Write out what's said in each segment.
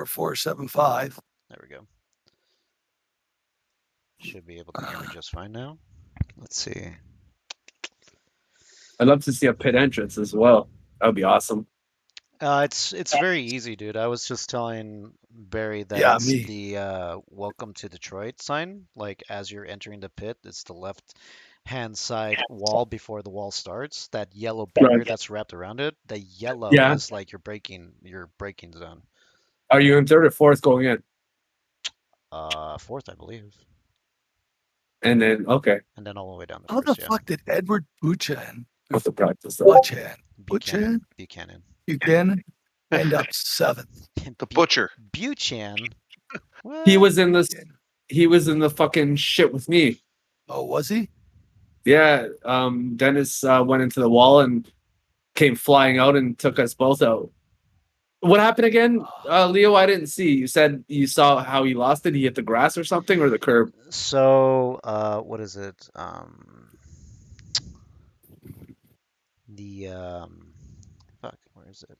475. There we go. Should be able to hear me just fine now. Let's see. I'd love to see a pit entrance as well. That would be awesome. It's very easy, dude. I was just telling Barry that Yeah, it's me. the "Welcome to Detroit" sign. Like as you're entering the pit, it's the left-hand side wall before the wall starts. That yellow barrier Right. that's wrapped around it. The yellow Yeah. is like your braking zone. Are you in third or fourth going in? Fourth, I believe, And then, okay. and then all the way down to How the first. Yeah, fuck did Edward Buchan, With the practice. Buchan, Buchanan, Buchanan, Buchanan end up 7th? The butcher. Buchan. He What? was in this. He was in the fucking shit with me. Oh, was he? Yeah. Dennis went into the wall and came flying out and took us both out. What happened again, Leo? I didn't see. You said you saw how he lost it. He hit the grass or something, or the curb. So, what is it? The fuck, where is it?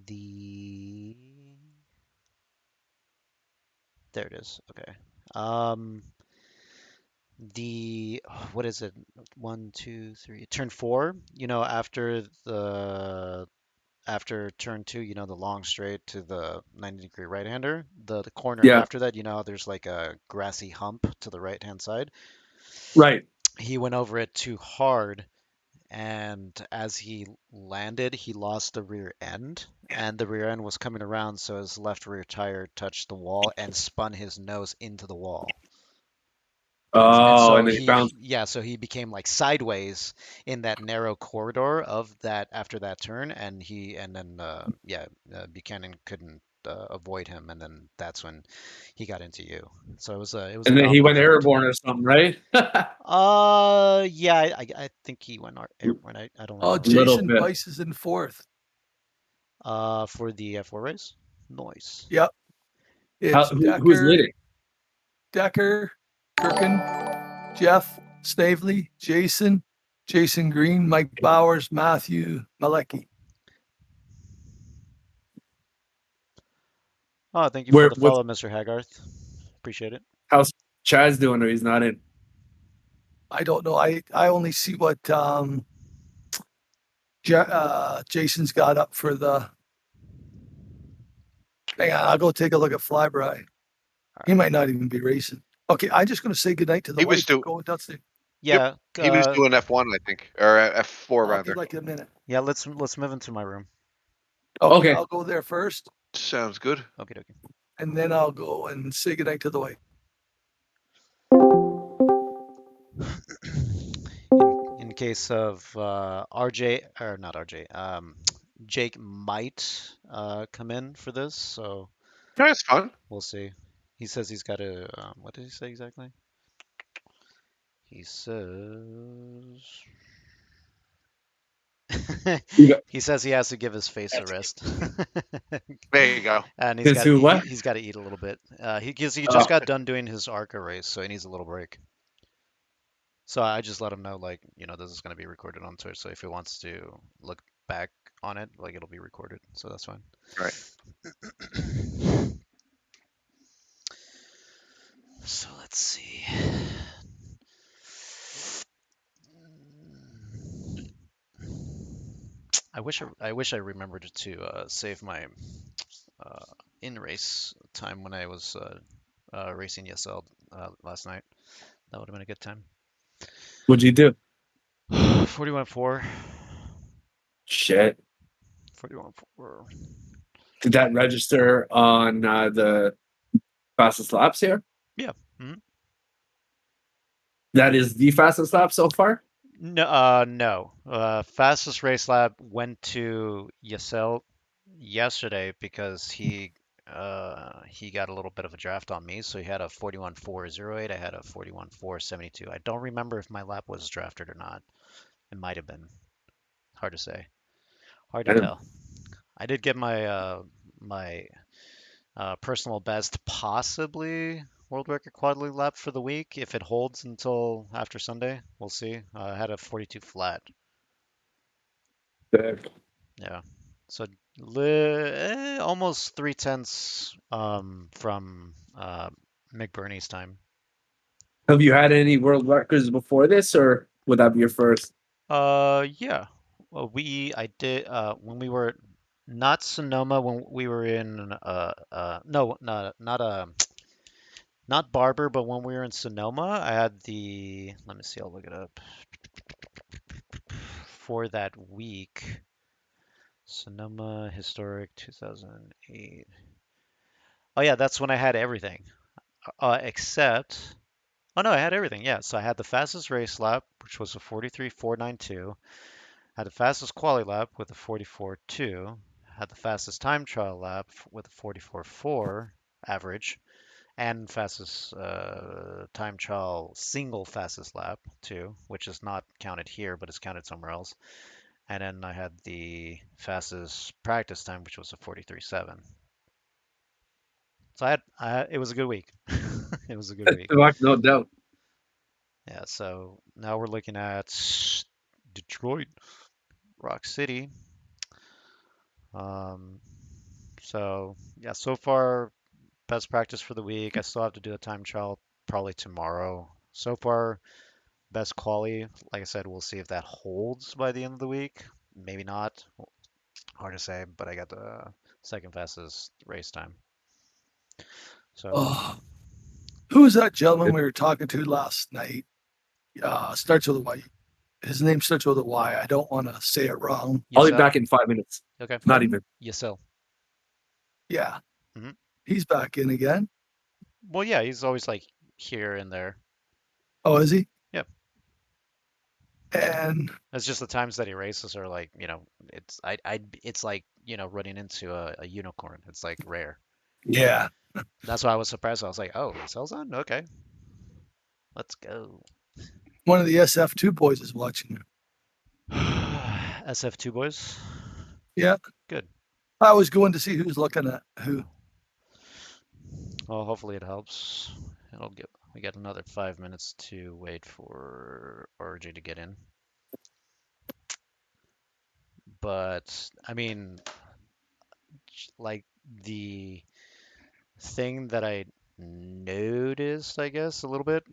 The There it is. Okay. The What is it? One, two, three. Turn four. After turn two, the long straight to the 90-degree right-hander. The corner Yeah. after that, there's like a grassy hump to the right-hand side. Right. He went over it too hard, and as he landed, he lost the rear end, and the rear end was coming around, so his left rear tire touched the wall and spun his nose into the wall. And Oh, so and then he bounced. so he became like sideways in that narrow corridor of that after that turn, and Buchanan couldn't avoid him, and then that's when he got into you. So it was a And then he went complicated airborne turn. or something, right? Yeah, I think he went airborne. I don't Oh, remember. Little Jason bit. Weiss is in 4th. For the F4 race. Nice. Yep. It's Who's leading? Decker, Kirkin, Jeff, Snavely, Jason Green, Mike Bowers, Matthew Malecki. Oh, thank you Where? for the What's follow, Mr. Hagarth. Appreciate it. how's Chaz doing? Or he's not in? I don't know. I only see what Jason's got up for the. Hang on, I'll go take a look at Flyby. He might not even be racing. Okay, I'm just going to say goodnight to the He was wife. doing- Go Dusty. Yeah. He was doing F1, I think, or F4 I'll be rather. like a minute. Yeah, let's move into my room. Okay, Okay. I'll go there first, Sounds good. Okay, okay. and then I'll go and say goodnight to the wife. In case of RJ, or not RJ, Jake might come in for this, so That's fun. we'll see. He says he's got to. What did he say exactly? He says. He says he has to give his face a rest. There you go. And What? he's got to eat a little bit. He just got done doing his ARCA race, so he needs a little break. So I just let him know, like, this is going to be recorded on Twitter. So if he wants to look back on it, like, it'll be recorded. So that's fine. Right. So let's see. I wish I remembered to save my in race time when I was racing ESL last night. That would have been a good time. What'd you do? 41.4. Shit. 41.4. Did that register on the fastest laps here? Yeah. Mm-hmm. That is the fastest lap so far? No. Fastest race lap went to Yasel yesterday because he got a little bit of a draft on me, so he had a 41.408. I had a 41.472. I don't remember if my lap was drafted or not. It might have been. Hard to say. Hard to tell. I did get my personal best, possibly world record quad league lap for the week if it holds until after Sunday. We'll see. I had a 42 flat. Sick. Yeah. So Almost 3/10 from McBurney's time. Have you had any world records before this, or would that be your first? Yeah. Well, I did when we were not Sonoma, when we were in no, not Barber, but when we were in Sonoma, I had let me see, I'll look it up. For that week, Sonoma Historic 2008. Oh yeah, that's when I had everything. Except oh no, I had everything. Yeah, so I had the fastest race lap, which was a 43.492. Had the fastest quali lap with a 44.2. Had the fastest time trial lap with a 44.4 average, and fastest time trial single fastest lap too, which is not counted here, but is counted somewhere else. And then I had the fastest practice time, which was a 43.7. So it was a good week. It was a good week. No doubt. Yeah, so now we're looking at Detroit, Rock City. Um, so yeah, so far best practice for the week. I still have to do a time trial probably tomorrow. So far, best quali. Like I said, we'll see if that holds by the end of the week. Maybe not. Hard to say, but I got the second fastest race time. So Oh, who was that gentleman we were talking to last night? Starts with a Y. His name starts with a Y. I don't want to say it wrong. I'll be Yasel. back in 5 minutes. Okay. Not even. Yasel. Yeah, Hmm. he's back in again. Well, yeah, he's always like here and there. Oh, is he? Yep. And It's just the times that he races are like, it's like, running into a unicorn. It's like rare. yeah, That's why I was surprised. I was like, oh, Yasel's on? Okay. Let's go. one of the SF2 boys is watching. SF2 boys. Yeah, Good. I was going to see who's looking at who. Well, hopefully it helps. We got another 5 minutes to wait for RJ to get in. But I mean, like the thing that I noticed, I guess, a little bit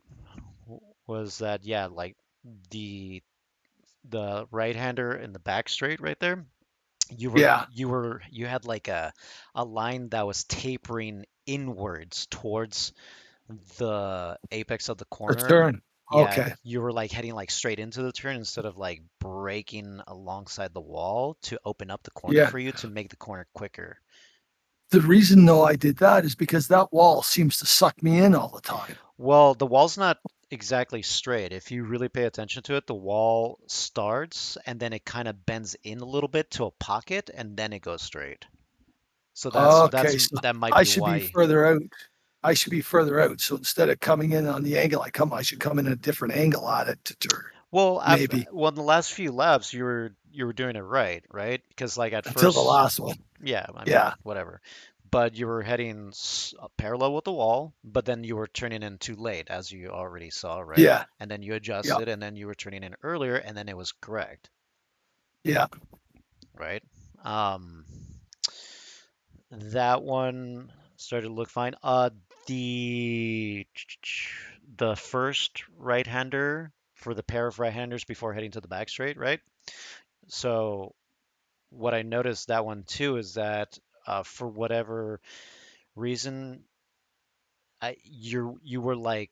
was that yeah, like the right-hander in the back straight right there, Yeah, you had like a line that was tapering inwards towards the apex of the a corner. turn. Yeah, Okay. you were like heading like straight into the turn instead of like breaking alongside the wall to open up the corner Yeah. for you to make the corner quicker. The reason though I did that is because that wall seems to suck me in all the time. Well, the wall's not exactly straight. If you really pay attention to it, the wall starts and then it kind of bends in a little bit to a pocket and then it goes straight. So Okay, so that might I be should be why. further out. I should be further out. So instead of coming in on the angle I should come in a different angle at it to turn. Maybe In the last few laps you were doing it right? Because like at until the first, last one. yeah, I mean, Yeah, whatever. But you were heading parallel with the wall, but then you were turning in too late, as you already saw, right? yeah, And then you yeah, adjusted, and then you were turning in earlier, and then it was correct, yeah. right? Um, that one started to look fine. The the first right-hander for the pair of right-handers before heading to the back straight, right? So what I noticed that one too is that for whatever reason, you were like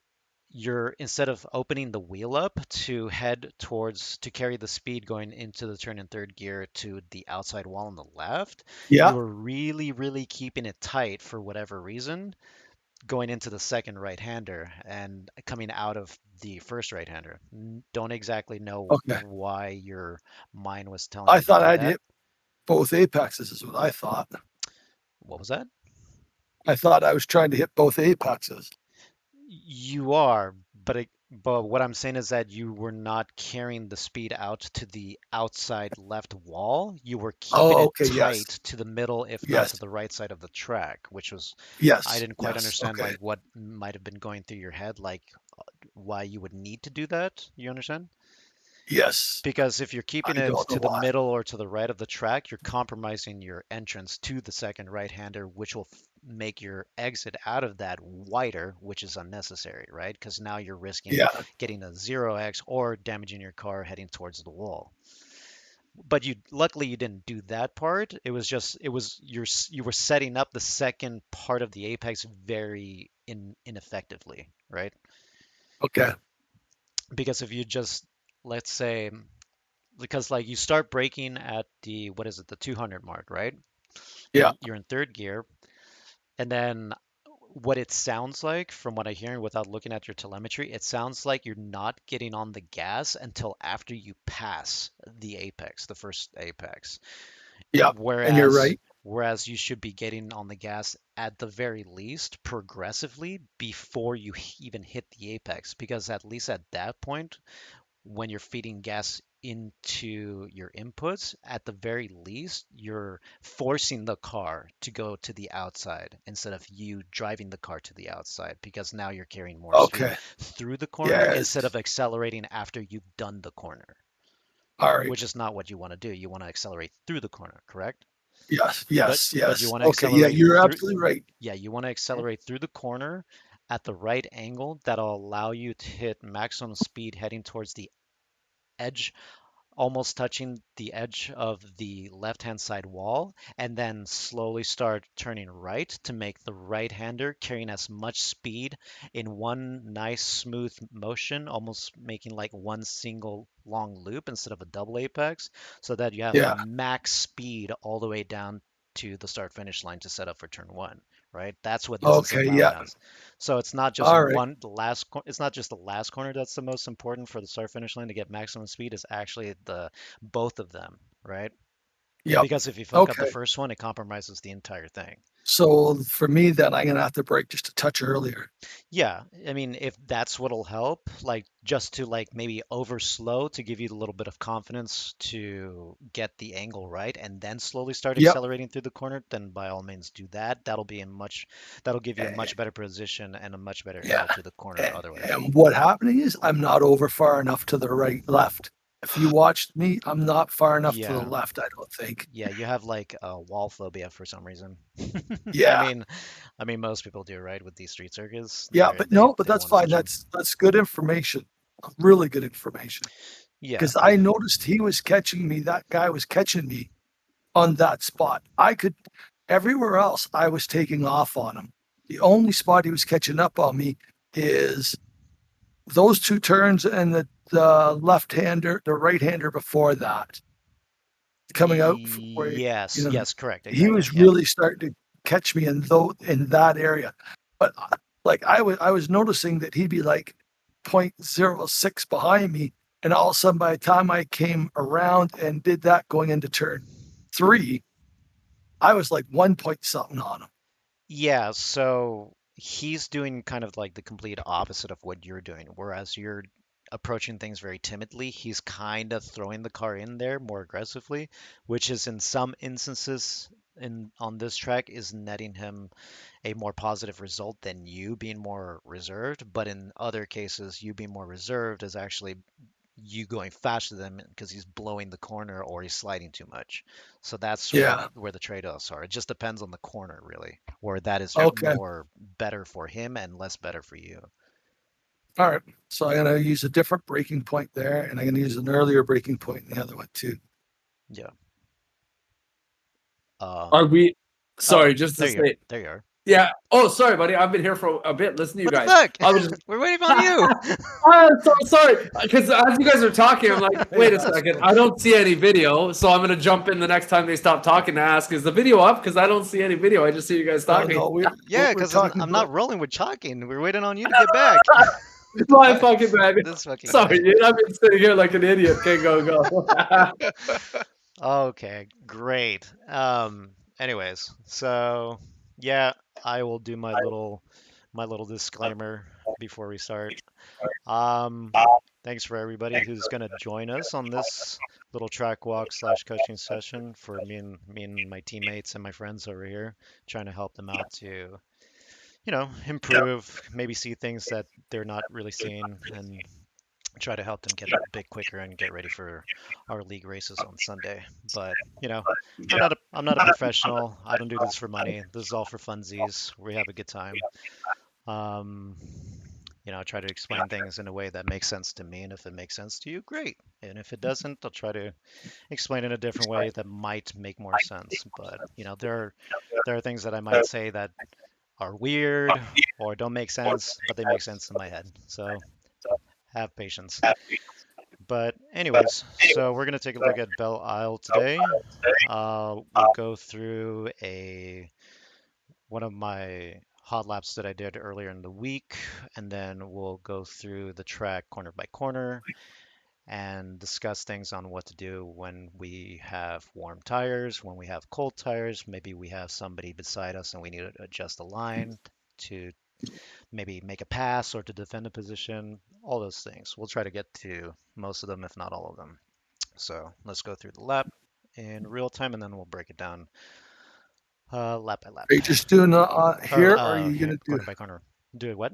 you're instead of opening the wheel up to head towards to carry the speed going into the turn in third gear to the outside wall on the left, you Yeah. were really keeping it tight for whatever reason going into the second right-hander and coming out of the first right-hander. Don't exactly know Okay. why your mind was telling I you to thought do I'd that. hit both apexes is what I thought. What was that? I thought I was trying to hit both apexes. You are, but what I'm saying is that you were not carrying the speed out to the outside left wall. You were keeping Oh, it okay. Yes. tight to the middle, if not to Yes. the right side of the track, which was I Yes. didn't quite Yes. understand Okay. like what might have been going through your head, like why you would need to do that. You understand? Yes. Because if you're keeping I it don't know to the why. middle or to the right of the track, you're compromising your entrance to the second right-hander, which will make your exit out of that wider, which is unnecessary, right? Because now you're risking Yeah. getting a 0x or damaging your car heading towards the wall. But luckily you didn't do that part. It was just you were setting up the second part of the apex very ineffectively, right? Okay. Because if you just, let's say, because like you start braking at the, what is it, the 200 mark, right? Yeah. You're in third gear, and then what it sounds like from what I hear without looking at your telemetry, it sounds like you're not getting on the gas until after you pass the apex, the first apex. Yeah. And you're Whereas right. whereas you should be getting on the gas at the very least progressively before you even hit the apex, because at least at that point when you're feeding gas into your inputs, at the very least, you're forcing the car to go to the outside instead of you driving the car to the outside, because now you're carrying more speed Okay. through the corner instead Yes. of accelerating after you've done the corner, All right. which is not what you want to do. You want to accelerate through the corner, correct? Yes. But Yes. but you Yes. want to Okay. Yeah, accelerate you're through, absolutely right. yeah, you want to accelerate through the corner at the right angle that'll allow you to hit maximum speed heading towards the edge, almost touching the edge of the left-hand side wall, and then slowly start turning right to make the right-hander carrying as much speed in one nice smooth motion, almost making like one single long loop instead of a double apex, so that you have Yeah. max speed all the way down to the start finish line to set up for turn one, right? That's what this is Okay. about Yeah. now. So it's not just All right. it's not just the last corner that's the most important for the start finish line to get maximum speed. It's actually the both of them, right? Yep. Because if you fuck up the Okay. first one, it compromises the entire thing. So for me, then I'm gonna have to brake just a touch earlier. Yeah, I mean, if that's what'll help, like just to like maybe over slow to give you a little bit of confidence to get the angle right and then slowly start Yep. accelerating through the corner, then by all means do that. That'll give you a Eh, much better position and a much better Yeah. angle to the corner otherwise. And what happening is I'm not over far enough to the right left. If you watched me, I'm not far enough to the Yeah. left, I don't think. Yeah, you have like a wall phobia for some reason. I Yeah. mean, I mean most people do, right? With these street circuits, Yeah, but no, but they don't that's want to fine. touch them. That's good information. Really good information. Yeah, Because I noticed he was catching me, that guy was catching me on that spot. I could everywhere else I was taking off on him. The only spot he was catching up on me is those two turns and the left hander, the right hander before that, coming out where yes, yes, correct, he exactly. was Yeah. really starting to catch me in that area. But like I was noticing that he'd be like 0.06 behind me, and all of a sudden by the time I came around and did that going into turn three, I was like 1 point something on him. Yeah, so he's doing kind of like the complete opposite of what you're doing. Whereas you're approaching things very timidly, he's kind of throwing the car in there more aggressively, which is in some instances in on this track is netting him a more positive result than you being more reserved. But in other cases, you being more reserved is actually you going faster than him because he's blowing the corner or he's sliding too much. So that's Yeah. where the trade-offs are. It just depends on the corner, really, where that is Okay. more better for him and less better for you. All right. So I'm gonna use a different breaking point there, and I'm gonna use an earlier breaking point in the other one too. Yeah. Are we? Oh, Sorry, just to there you are. say. There you are. Yeah. Oh, sorry, buddy. I've been here for a bit. Listen to you What the guys. fuck? I was just. We're waiting on you. I'm so sorry. Because as you guys are talking, I'm like, wait a That's second. cool. I don't see any video. So I'm going to jump in the next time they stop talking to ask, is the video up? Because I don't see any video. I just see you guys Oh talking. no, Yeah, we're because talking I'm about not rolling with talking. We're waiting on you to get back. What the My fuck? fucking bad. This fucking Sorry, guy. dude. I've been sitting here like an idiot. Okay, go. Okay, great. Anyways, so yeah, I will do my little disclaimer before we start. Um, Thanks for everybody who's gonna join us on this little track walk slash coaching session for me and my teammates and my friends over here, trying to help them out to, improve, maybe see things that they're not really seeing, and try to help them get a bit quicker and get ready for our league races on Sunday. But I'm not a professional. I don't do this for money. This is all for funsies. We have a good time. Um, try to explain things in a way that makes sense to me, and if it makes sense to you, great. And if it doesn't, I'll try to explain in a different way that might make more sense. But there are things that I might say that are weird or don't make sense, but they make sense in my head. So have patience. But anyways, so we're gonna take a look at Belle Isle today. We'll go through a one of my hot laps that I did earlier in the week, and then we'll go through the track corner by corner and discuss things on what to do when we have warm tires, when we have cold tires. Maybe we have somebody beside us and we need to adjust the line to maybe make a pass or to defend a position. All those things. We'll try to get to most of them, if not all of them. So let's go through the lap in real time and then we'll break it down lap by lap. Are you just doing Or here, or are you here, gonna do? corner by corner. Do it what?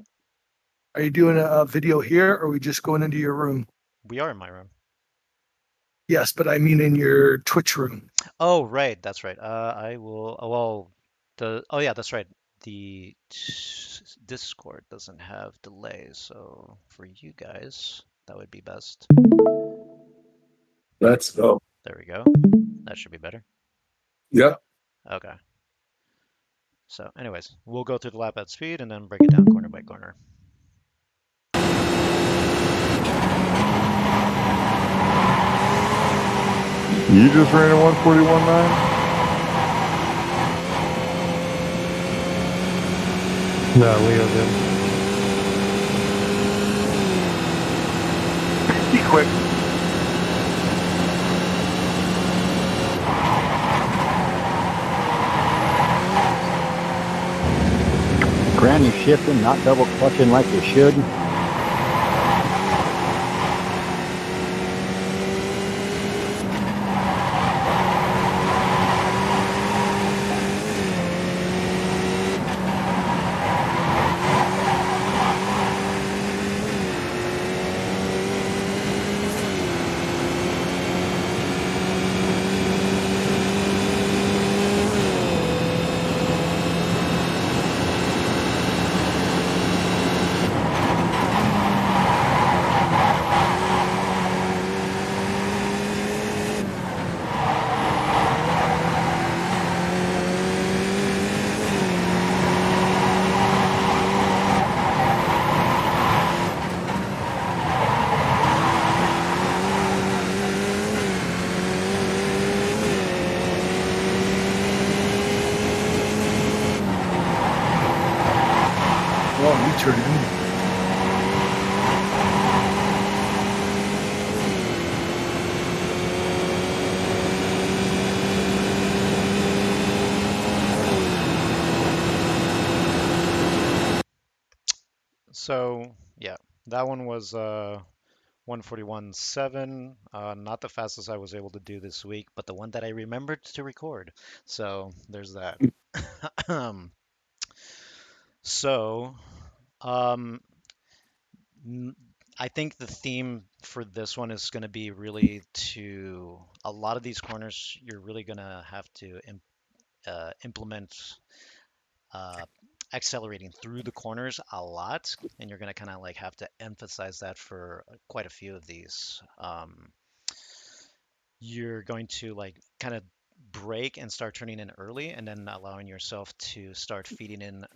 Are you doing a video here, or are we just going into your room? We are in my room. Yes, but I mean in your Twitch room. Oh, right, that's right. I will. Well, oh yeah, that's right. The Discord doesn't have delay, so for you guys, that would be best. Let's go. There we go. That should be better. Yep. Okay. So, anyways, we'll go through the lap at speed and then break it down corner by corner. You just ran a 141.9? No, Leo did. Be quick. Granny shifting, not double clutching like you should. Well, you turn in. So, yeah, that one was 141.7. Not the fastest I was able to do this week, but the one that I remembered to record. So, there's that. So, um, n- I think the theme for this one is going to be really to a lot of these corners, you're really going to have to implement uh, accelerating through the corners a lot, and you're going to kind of like have to emphasize that for quite a few of these. You're going to like kind of brake and start turning in early, and then allowing yourself to start feeding in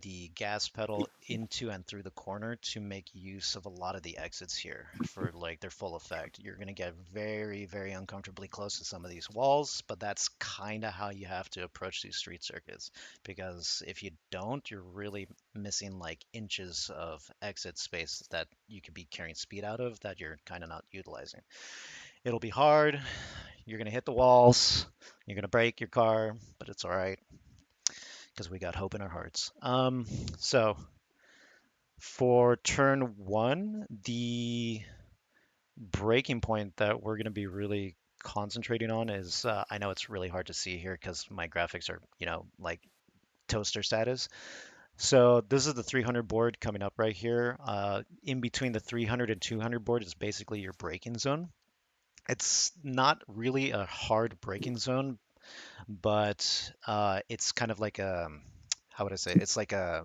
the gas pedal into and through the corner to make use of a lot of the exits here for like their full effect. You're going to get very, very uncomfortably close to some of these walls, but that's kind of how you have to approach these street circuits, because if you don't, you're really missing like inches of exit space that you could be carrying speed out of that you're kind of not utilizing. It'll be hard. You're going to hit the walls. You're going to break your car, but it's all right because we got hope in our hearts. So for turn one, the breaking point that we're going to be really concentrating on is I know it's really hard to see here because my graphics are, like toaster status, So this is the 300 board coming up right here. In between the 300 and 200 board is basically your braking zone. It's not really a hard braking zone, but it's kind of like a, how would I say? It's like a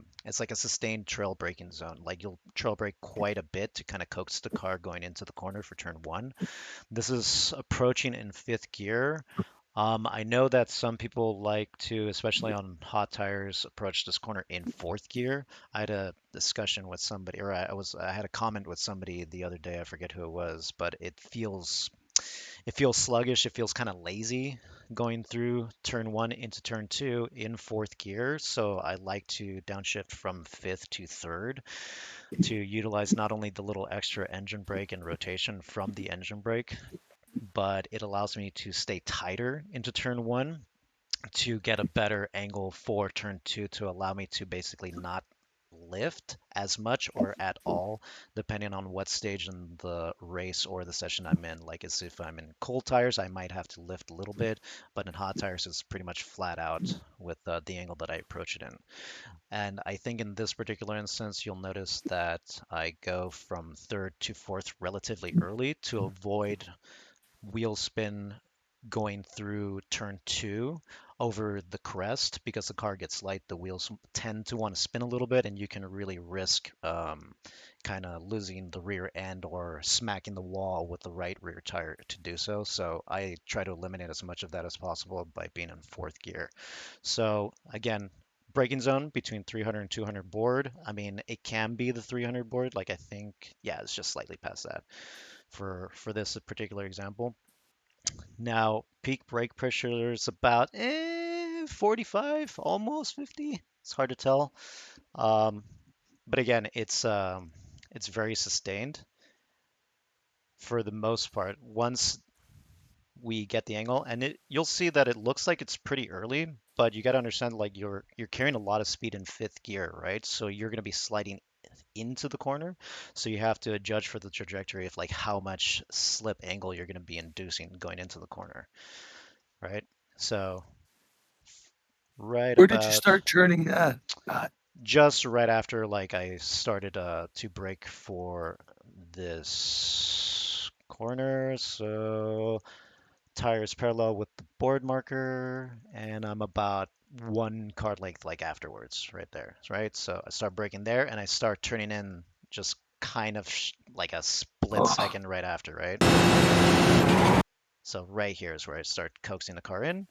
sustained trail braking zone. Like you'll trail brake quite a bit to kind of coax the car going into the corner for turn one. This is approaching in fifth gear. I know that some people like to, especially on hot tires, approach this corner in fourth gear. I had a discussion with somebody, or I had a comment with somebody the other day. I forget who it was, but it feels sluggish. It feels kind of lazy going through turn one into turn two in fourth gear. So I like to downshift from fifth to third to utilize not only the little extra engine brake and rotation from the engine brake, but it allows me to stay tighter into turn one to get a better angle for turn two to allow me to basically not lift as much or at all, depending on what stage in the race or the session I'm in. Like, as if I'm in cold tires, I might have to lift a little bit, but in hot tires, it's pretty much flat out with the angle that I approach it in. And I think in this particular instance, you'll notice that I go from third to fourth relatively early to avoid wheel spin going through turn two over the crest. Because the car gets light, the wheels tend to want to spin a little bit, and you can really risk kind of losing the rear end or smacking the wall with the right rear tire to do so. So I try to eliminate as much of that as possible by being in fourth gear. So again, braking zone between 300 and 200 board. I mean, it can be the 300 board. Like, I think, yeah, it's just slightly past that for this particular example. Now, peak brake pressure is about 45, almost 50. It's hard to tell. Um, but again, it's very sustained for the most part. Once we get the angle, and you'll see that it looks like it's pretty early, but you got to understand, like, you're carrying a lot of speed in fifth gear, right? So you're going to be sliding into the corner, so you have to judge for the trajectory of like how much slip angle you're going to be inducing going into the corner, right? So right Where did you about start turning that? just right after like I started to brake for this corner, so tires parallel with the board marker, and I'm about one car length like afterwards, right there, right? So I start braking there, and I start turning in just kind of like a split Oh, second right after, right? So right here is where I start coaxing the car in.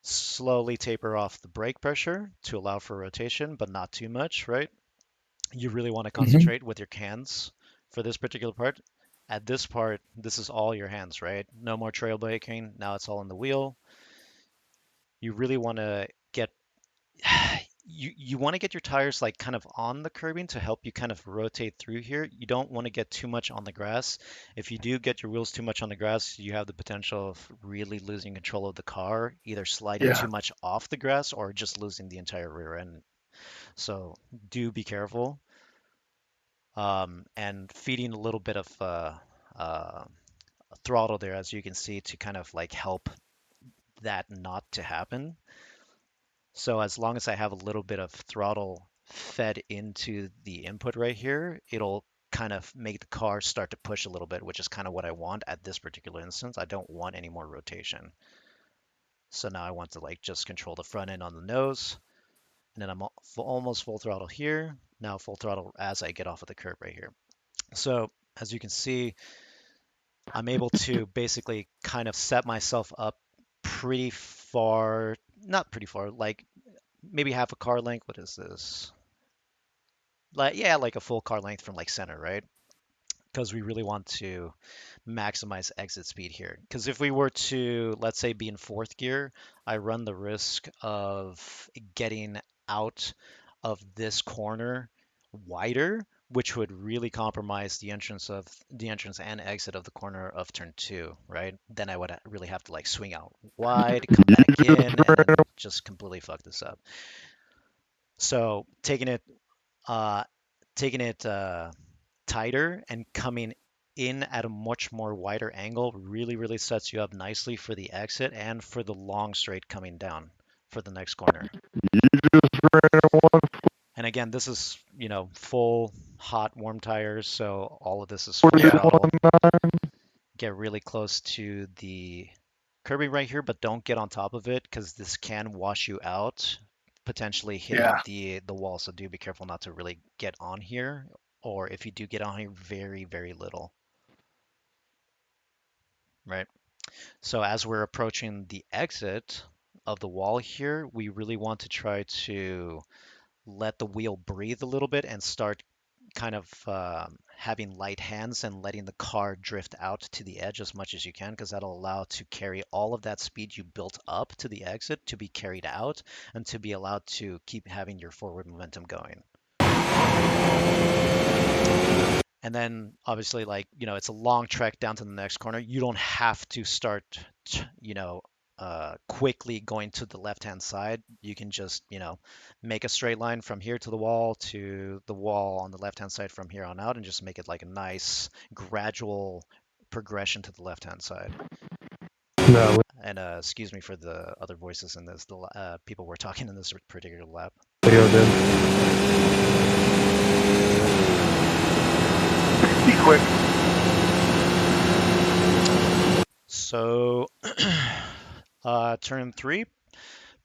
Slowly taper off the brake pressure to allow for rotation, but not too much, right? You really want to mhm. concentrate with your hands for this particular part. At this part, this is all your hands, right? No more trail braking. Now it's all in the wheel. You really want to get you want to get your tires like kind of on the curbing to help you kind of rotate through here. You don't want to get too much on the grass. If you do get your wheels too much on the grass, you have the potential of really losing control of the car, either sliding Yeah. too much off the grass or just losing the entire rear end. So do be careful. And feeding a little bit of uh, throttle there, as you can see, to kind of like help that not to happen. So as long as I have a little bit of throttle fed into the input right here, it'll kind of make the car start to push a little bit, which is kind of what I want at this particular instance. I don't want any more rotation. So now I want to like just control the front end on the nose, and then I'm almost full throttle here. Now full throttle as I get off of the curb right here. So as you can see, I'm able to basically kind of set myself up pretty far, not pretty far, like maybe half a car length. What is this? Like, yeah, like a full car length from like center, right? Because we really want to maximize exit speed here. Because if we were to, let's say, be in fourth gear, I run the risk of getting out of this corner wider, which would really compromise the entrance and exit of the corner of turn two, right? Then I would really have to like swing out wide, come back in, and just completely fuck this up. So uh, taking it tighter and coming in at a much more wider angle really, really sets you up nicely for the exit and for the long straight coming down for the next corner. You just ran a 1. And again, this is, full hot warm tires, so all of this is full throttle. 41.9. Get really close to the curbing right here, but don't get on top of it because this can wash you out, potentially hitting the wall. So do be careful not to really get on here, or if you do get on here, very, very little, right? So as we're approaching the exit of the wall here, we really want to try to let the wheel breathe a little bit and start kind of having light hands and letting the car drift out to the edge as much as you can, because that'll allow to carry all of that speed you built up to the exit to be carried out and to be allowed to keep having your forward momentum going. And then obviously, it's a long trek down to the next corner. You don't have to start, quickly going to the left-hand side. You can just, make a straight line from here to the wall on the left-hand side from here on out, and just make it like a nice gradual progression to the left-hand side. No, And excuse me for the other voices in this. The people were talking in this particular lap. Leo did. Be quick. So, turn 3,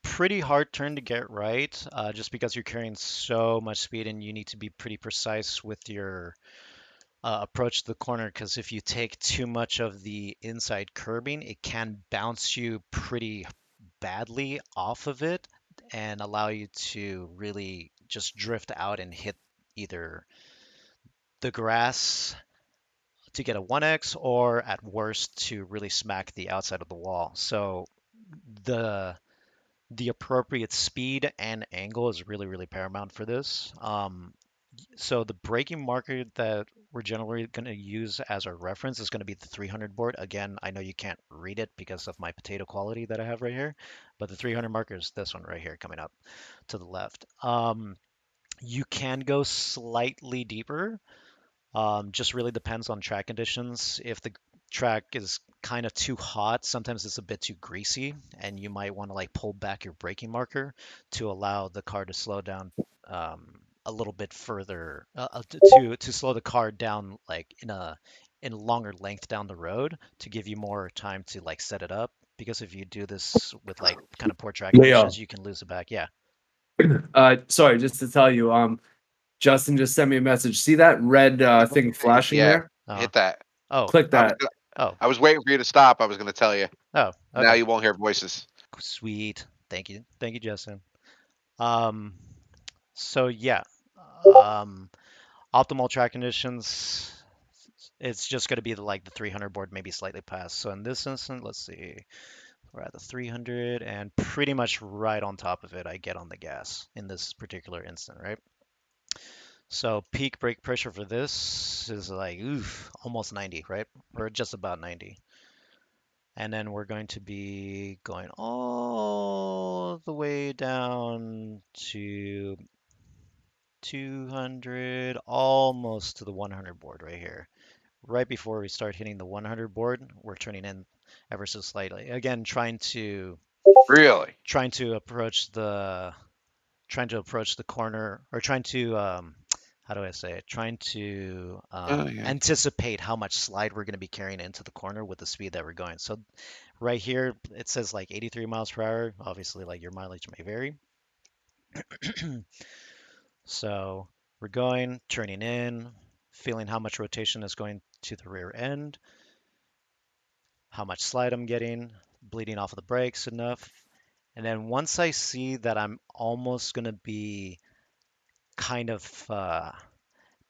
pretty hard turn to get right, just because you're carrying so much speed and you need to be pretty precise with your approach to the corner, because if you take too much of the inside curbing, it can bounce you pretty badly off of it and allow you to really just drift out and hit either the grass to get a 1x, or at worst to really smack the outside of the wall. So the appropriate speed and angle is really, really paramount for this. So the braking marker that we're generally going to use as our reference is going to be the 300 board. Again, I know you can't read it because of my potato quality that I have right here, but the 300 marker is this one right here coming up to the left. You can go slightly deeper. Just really depends on track conditions. If the track is kind of too hot, sometimes it's a bit too greasy, and you might want to pull back your braking marker to allow the car to slow down a little bit further, to slow the car down in a longer length down the road to give you more time to set it up. Because if you do this with kind of poor track Leo. conditions, you can lose it back. Yeah. Sorry, just to tell you, Justin just sent me a message. See that red thing flashing Yeah. there? Hit that. Oh. Click that. I was waiting for you to stop. I was going to tell you. Oh. Okay. Now you won't hear voices. Sweet. Thank you, Justin. So yeah, optimal track conditions. It's just going to be the 300 board, maybe slightly past. So in this instance, let's see, we're at the 300, and pretty much right on top of it, I get on the gas in this particular instant, right? So peak brake pressure for this is almost 90, right? Or just about 90. And then we're going to be going all the way down to 200, almost to the 100 board right here. Right before we start hitting the 100 board, we're turning in ever so slightly. Again, trying to Really? approach the corner, or trying to how do I say it? Trying to anticipate how much slide we're going to be carrying into the corner with the speed that we're going. So right here, it says 83 miles per hour. Obviously, your mileage may vary. So we're going, turning in, feeling how much rotation is going to the rear end, how much slide I'm getting, bleeding off of the brakes enough. And then once I see that I'm almost going to be kind of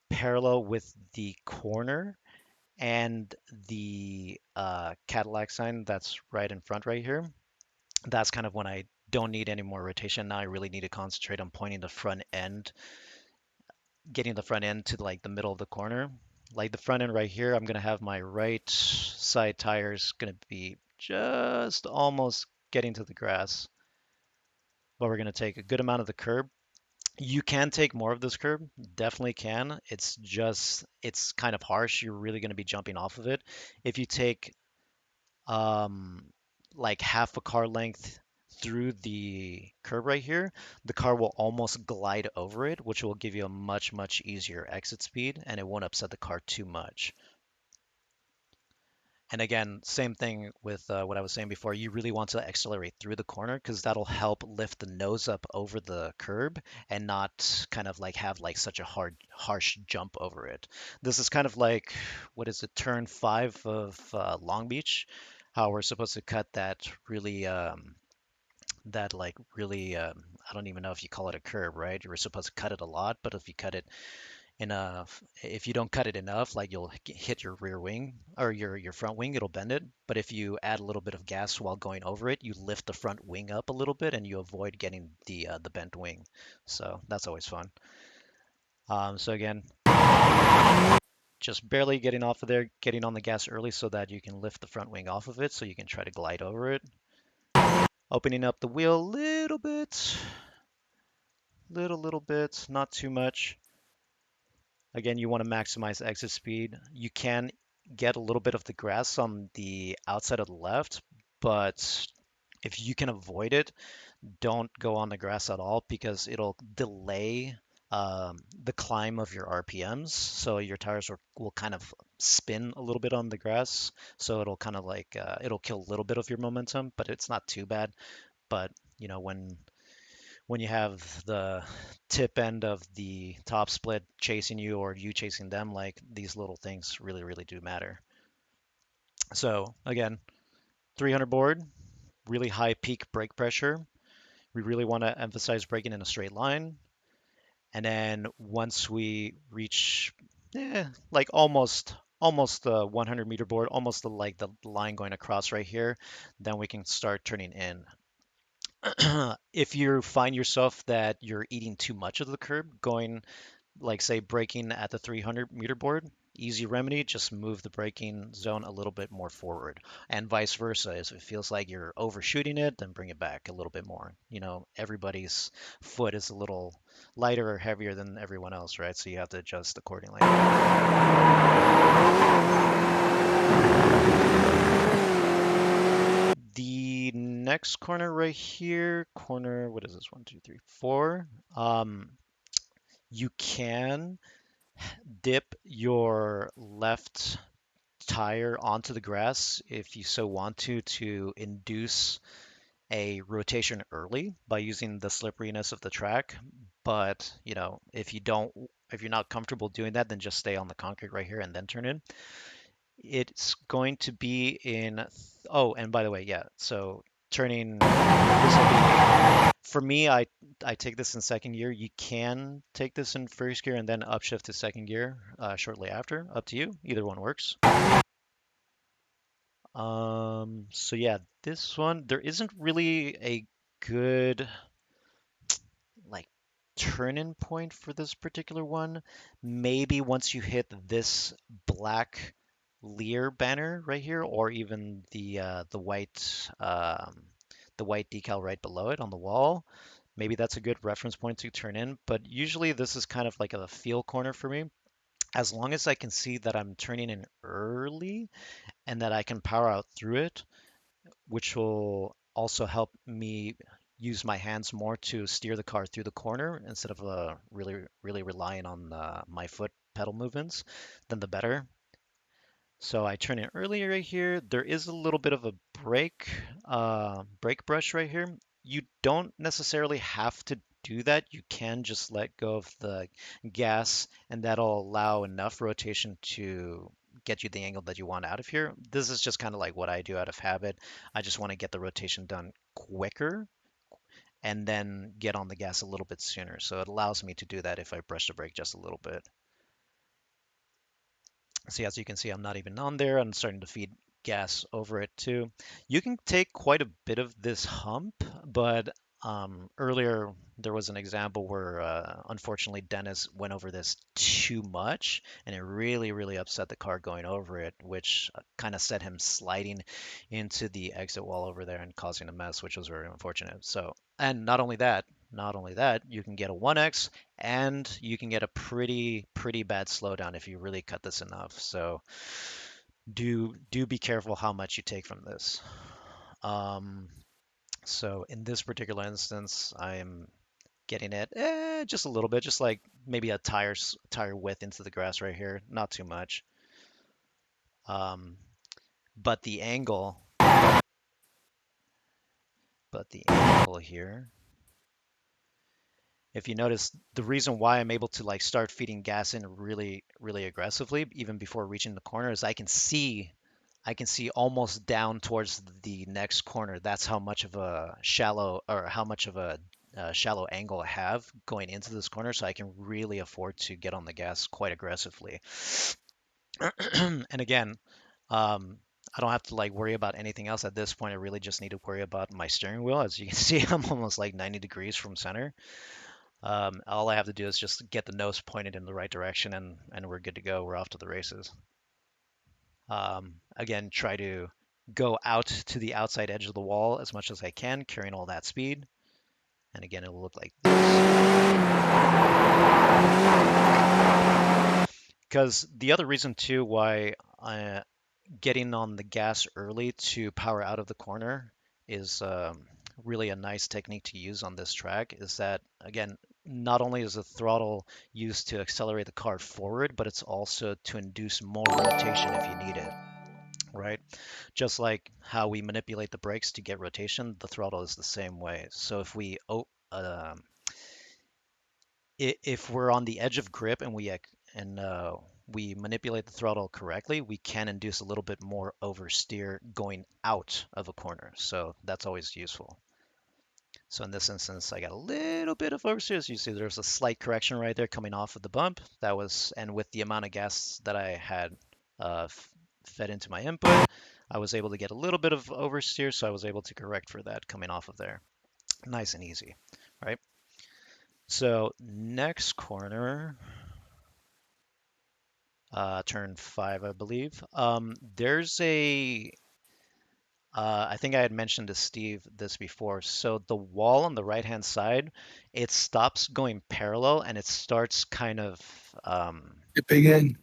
parallel with the corner and the Cadillac sign that's right in front right here, that's kind of when I don't need any more rotation. Now I really need to concentrate on pointing the front end, getting the front end to the middle of the corner. The front end right here, I'm going to have my right side tires going to be just almost getting to the grass. But we're going to take a good amount of the curb. You can take more of this curb, definitely can. It's kind of harsh. You're really going to be jumping off of it. If you take half a car length through the curb right here, the car will almost glide over it, which will give you a much, much easier exit speed, and it won't upset the car too much. And again, same thing with what I was saying before. You really want to accelerate through the corner because that'll help lift the nose up over the curb and not kind of like have like such a harsh jump over it. This is kind of like, what is it, turn 5 of Long Beach, how we're supposed to cut that really, I don't even know if you call it a curb, right? You're supposed to cut it a lot, but if you cut it enough. If you don't cut it enough, like you'll hit your rear wing or your front wing, it'll bend it. But if you add a little bit of gas while going over it, you lift the front wing up a little bit and you avoid getting the bent wing. So that's always fun. So again, just barely getting off of there, getting on the gas early so that you can lift the front wing off of it so you can try to glide over it. Opening up the wheel a little bit, little bit, not too much. Again, you want to maximize exit speed. You can get a little bit of the grass on the outside of the left, but if you can avoid it, don't go on the grass at all because it'll delay the climb of your RPMs. So your tires will kind of spin a little bit on the grass. So it'll kind of like, it'll kill a little bit of your momentum, but it's not too bad. But, you know, when you have the tip end of the top split chasing you or you chasing them, like these little things really, really do matter. So again, 300 board, really high peak brake pressure. We really want to emphasize braking in a straight line. And then once we reach like almost the 100-meter board, almost like the line going across right here, then we can start turning in. If you find yourself that you're eating too much of the curb, going like say braking at the 300-meter board, easy remedy, just move the braking zone a little bit more forward, and vice versa. If it feels like you're overshooting it, then bring it back a little bit more. You know, everybody's foot is a little lighter or heavier than everyone else, right? So you have to adjust accordingly. The next corner right here, corner, what is this? 1, 2, 3, 4. You can dip your left tire onto the grass if you so want to induce a rotation early by using the slipperiness of the track. But, you know, if you're not comfortable doing that, then just stay on the concrete right here and then turn in. It's going to be in, oh, and by the way, yeah, so turning, this will be, for me, I take this in second gear. You can take this in first gear and then upshift to second gear shortly after. Up to you. Either one works. So yeah, this one, there isn't really a good like turn-in point for this particular one. Maybe once you hit this black Lear banner right here, or even the white decal right below it on the wall. Maybe that's a good reference point to turn in. But usually this is kind of like a feel corner for me. As long as I can see that I'm turning in early and that I can power out through it, which will also help me use my hands more to steer the car through the corner instead of really relying on my foot pedal movements, then the better. So I turn it earlier right here. There is a little bit of a brake brush right here. You don't necessarily have to do that. You can just let go of the gas and that'll allow enough rotation to get you the angle that you want out of here. This is just kind of like what I do out of habit. I just want to get the rotation done quicker and then get on the gas a little bit sooner. So it allows me to do that if I brush the brake just a little bit. See, as you can see, I'm not even on there. I'm starting to feed gas over it too. You can take quite a bit of this hump, but earlier there was an example where unfortunately Dennis went over this too much and it really upset the car going over it, which kind of set him sliding into the exit wall over there and causing a mess, which was very unfortunate. So, and not only that, you can get a 1x and you can get a pretty bad slowdown if you really cut this enough. So do be careful how much you take from this. Um, So in this particular instance, I'm getting it just a little bit, just like maybe a tire width into the grass right here, not too much. Um, but the angle, here, if you notice, the reason why I'm able to like start feeding gas in really, really aggressively, even before reaching the corner, is I can see almost down towards the next corner. That's how much of a shallow or how much of a shallow angle I have going into this corner, so I can really afford to get on the gas quite aggressively. And again, I don't have to like worry about anything else at this point. I really just need to worry about my steering wheel. As you can see, I'm almost like 90 degrees from center. All I have to do is just get the nose pointed in the right direction, and we're good to go. We're off to the races. Again, try to go out to the outside edge of the wall as much as I can, carrying all that speed. And again, it'll look like this. Because the other reason too why getting on the gas early to power out of the corner is really a nice technique to use on this track is that, again, not only is the throttle used to accelerate the car forward, but it's also to induce more rotation if you need it, right? Just like how we manipulate the brakes to get rotation, the throttle is the same way. So if we're on the edge of grip and we manipulate the throttle correctly, we can induce a little bit more oversteer going out of a corner. So that's always useful. So in this instance, I got a little bit of oversteer. As you see, there's a slight correction right there coming off of the bump. And with the amount of gas that I had fed into my input, I was able to get a little bit of oversteer, so I was able to correct for that coming off of there. Nice and easy, right? So next corner, turn 5, I believe. There's I think I had mentioned to Steve this before. So the wall on the right-hand side, it stops going parallel and it starts kind of, Dipping in.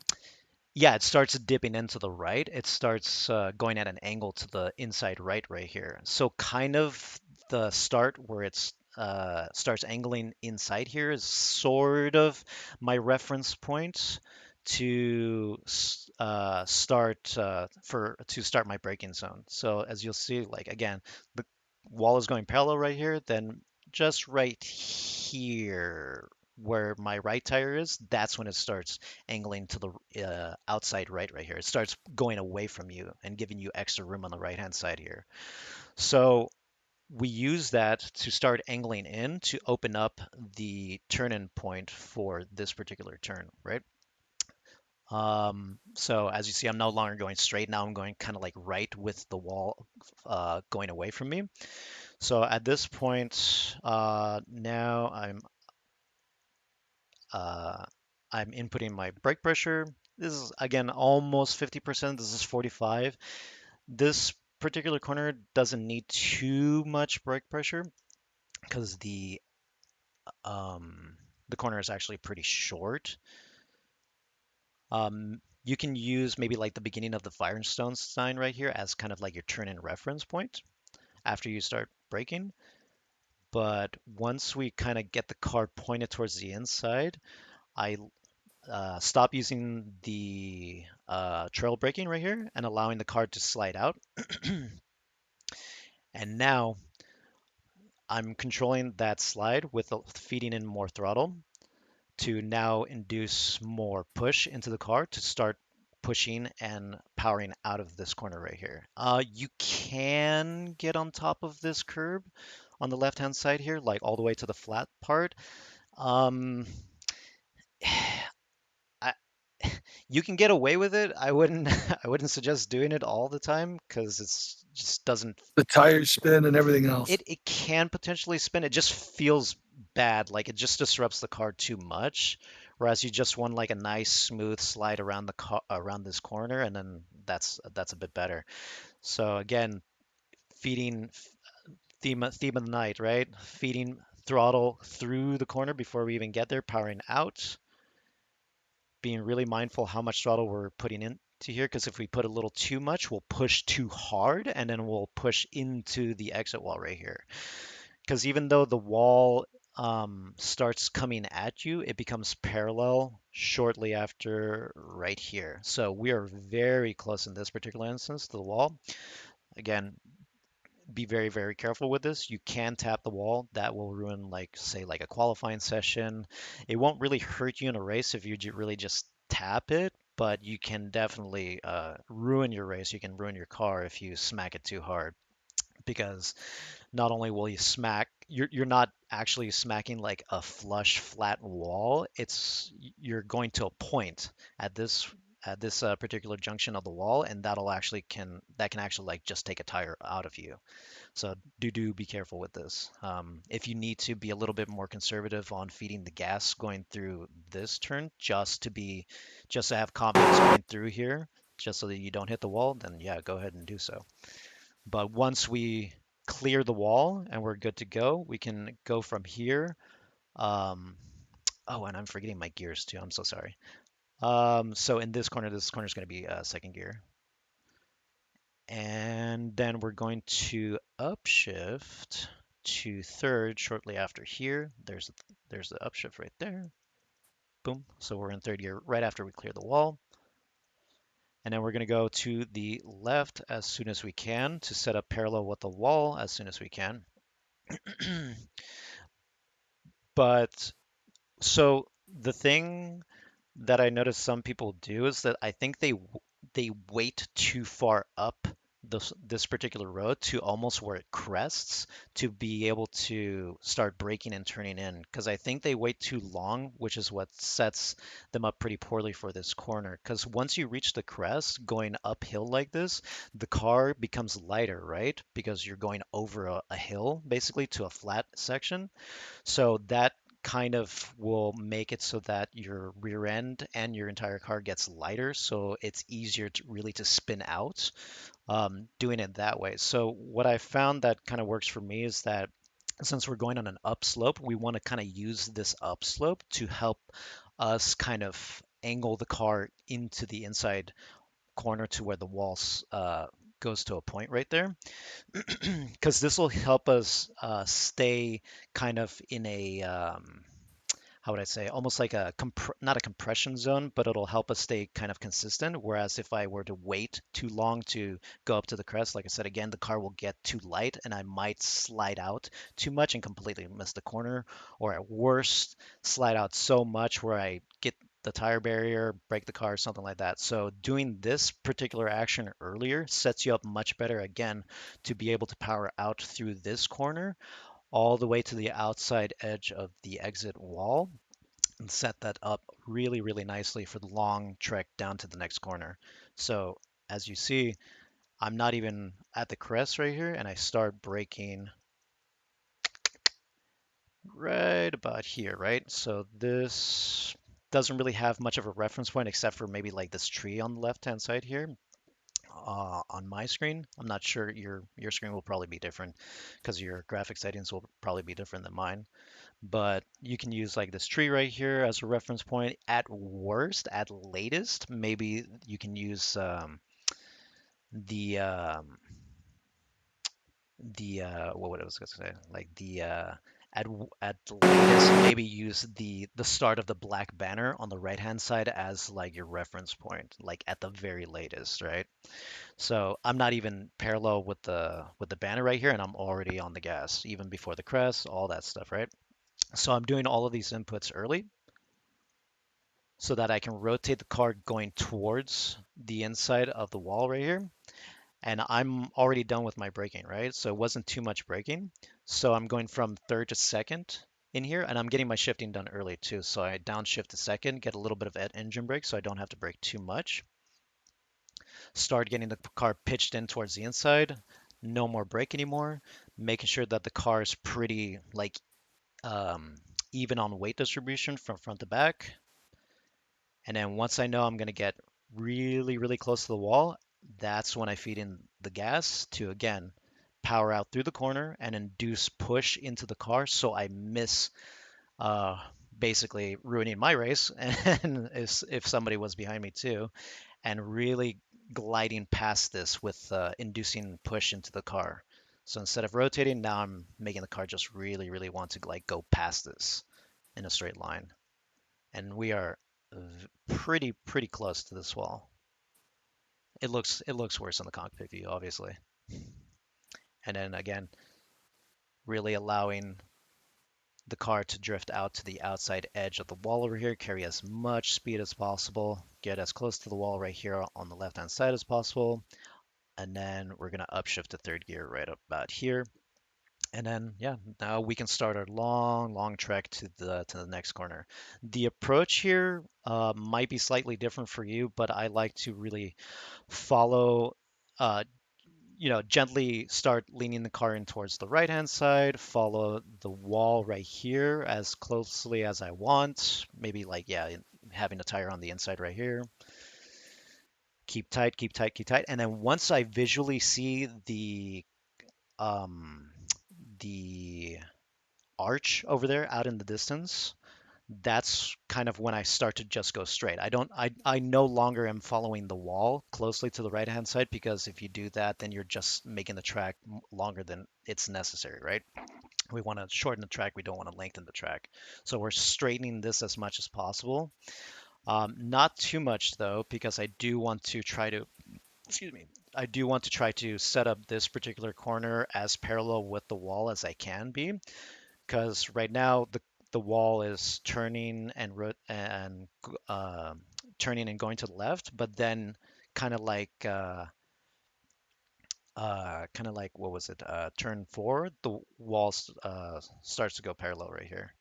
yeah, it starts dipping into the right. It starts going at an angle to the inside right here. So kind of the start where it's starts angling inside here is sort of my reference point to start my braking zone. So as you'll see, like again, the wall is going parallel right here, then just right here where my right tire is, that's when it starts angling to the outside right here. It starts going away from you and giving you extra room on the right hand side here. So we use that to start angling in to open up the turn-in point for this particular turn, right? So as you see, I'm no longer going straight. Now I'm going kind of like right with the wall going away from me. So at this point, now I'm inputting my brake pressure. This is again almost 50%. This is 45. This particular corner doesn't need too much brake pressure because the corner is actually pretty short. You can use maybe like the beginning of the Firestone sign right here as kind of like your turn-in reference point after you start braking. But once we kind of get the car pointed towards the inside, I stop using the trail braking right here and allowing the car to slide out. And now I'm controlling that slide with feeding in more throttle to now induce more push into the car to start pushing and powering out of this corner right here. You can get on top of this curb on the left-hand side here, like all the way to the flat part. Um, I, you can get away with it. I wouldn't I wouldn't suggest doing it all the time because it's just doesn't The tires spin and everything else. it can potentially spin. It just feels bad, like it just disrupts the car too much. Whereas you just want like a nice smooth slide around the car around this corner, and then that's a bit better. So again, feeding theme of the night, right? Feeding throttle through the corner before we even get there, powering out, being really mindful how much throttle we're putting to here because if we put a little too much, we'll push too hard and then we'll push into the exit wall right here. Because even though the wall starts coming at you, it becomes parallel shortly after right here. So we are very close in this particular instance to the wall. Again, be very, very careful with this. You can tap the wall. That will ruin, like, say, like a qualifying session. It won't really hurt you in a race if you really just tap it, but you can definitely ruin your race. You can ruin your car if you smack it too hard because not only will you smack, you're not actually smacking like a flush flat wall. You're going to a point at this particular junction of the wall, and that can actually like just take a tire out of you. So do be careful with this. If you need to be a little bit more conservative on feeding the gas going through this turn, just to have confidence going through here, just so that you don't hit the wall, then yeah, go ahead and do so. But once we clear the wall and we're good to go, we can go from here. Oh, and I'm forgetting my gears too. I'm so sorry. So in this corner is going to be second gear. And then we're going to upshift to third shortly after here. There's the upshift right there. Boom. So we're in third gear right after we clear the wall. And then we're going to go to the left as soon as we can to set up parallel with the wall as soon as we can. But so the thing that I notice some people do is that I think they wait too far up this particular road to almost where it crests to be able to start braking and turning in because I think they wait too long, which is what sets them up pretty poorly for this corner. Because once you reach the crest going uphill like this, the car becomes lighter, right? Because you're going over a hill basically to a flat section. So that kind of will make it so that your rear end and your entire car gets lighter, so it's easier to really to spin out doing it that way. So what I found that kind of works for me is that since we're going on an upslope, we want to kind of use this upslope to help us kind of angle the car into the inside corner to where the wall goes to a point right there because this will help us stay kind of in a how would I say, almost like not a compression zone, but it'll help us stay kind of consistent. Whereas if I were to wait too long to go up to the crest, like I said, again, the car will get too light and I might slide out too much and completely miss the corner, or at worst, slide out so much where I get the tire barrier, break the car, something like that. So doing this particular action earlier sets you up much better again to be able to power out through this corner all the way to the outside edge of the exit wall and set that up really, really nicely for the long trek down to the next corner. So as you see, I'm not even at the crest right here, and I start braking right about here, right? So this doesn't really have much of a reference point except for maybe like this tree on the left-hand side here. On my screen, I'm not sure your screen will probably be different because your graphic settings will probably be different than mine. But you can use like this tree right here as a reference point. At worst, at latest, maybe you can use the what I was gonna say, like the at latest, maybe use the start of the black banner on the right hand side as like your reference point, like at the very latest, right? So I'm not even parallel with the banner right here, and I'm already on the gas, even before the crest, all that stuff, right? So I'm doing all of these inputs early so that I can rotate the car going towards the inside of the wall right here. And I'm already done with my braking, right? So it wasn't too much braking. So I'm going from third to second in here, and I'm getting my shifting done early too. So I downshift to second, get a little bit of engine brake so I don't have to brake too much. Start getting the car pitched in towards the inside. No more brake anymore. Making sure that the car is pretty like um, even on weight distribution from front to back. And then once I know I'm going to get really, really close to the wall, that's when I feed in the gas to, again, power out through the corner and induce push into the car so I miss uh, basically ruining my race and if somebody was behind me too. and really gliding past this with inducing push into the car. So instead of rotating, now I'm making the car just really, really want to like go past this in a straight line. And we are pretty close to this wall. It looks worse on the cockpit view, obviously. And then again, really allowing the car to drift out to the outside edge of the wall over here, carry as much speed as possible, get as close to the wall right here on the left hand side as possible, and then we're gonna upshift to third gear right about here. And then yeah, now we can start our long trek to the next corner. The approach here might be slightly different for you, but I like to really follow uh, gently start leaning the car in towards the right hand side, follow the wall right here as closely as I want. Maybe like, yeah, having a tire on the inside right here. Keep tight, keep tight, keep tight. And then once I visually see um, the arch over there out in the distance, that's kind of when I start to just go straight. I no longer am following the wall closely to the right hand side, because if you do that, then you're just making the track longer than it's necessary, right? We want to shorten the track. We don't want to lengthen the track. So we're straightening this as much as possible. Not too much though, because I do want to try to, excuse me, I do want to try to set up this particular corner as parallel with the wall as I can be, because right now the wall is turning turning and going to the left, but then kind of like what was it? Turn forward, the wall starts to go parallel right here.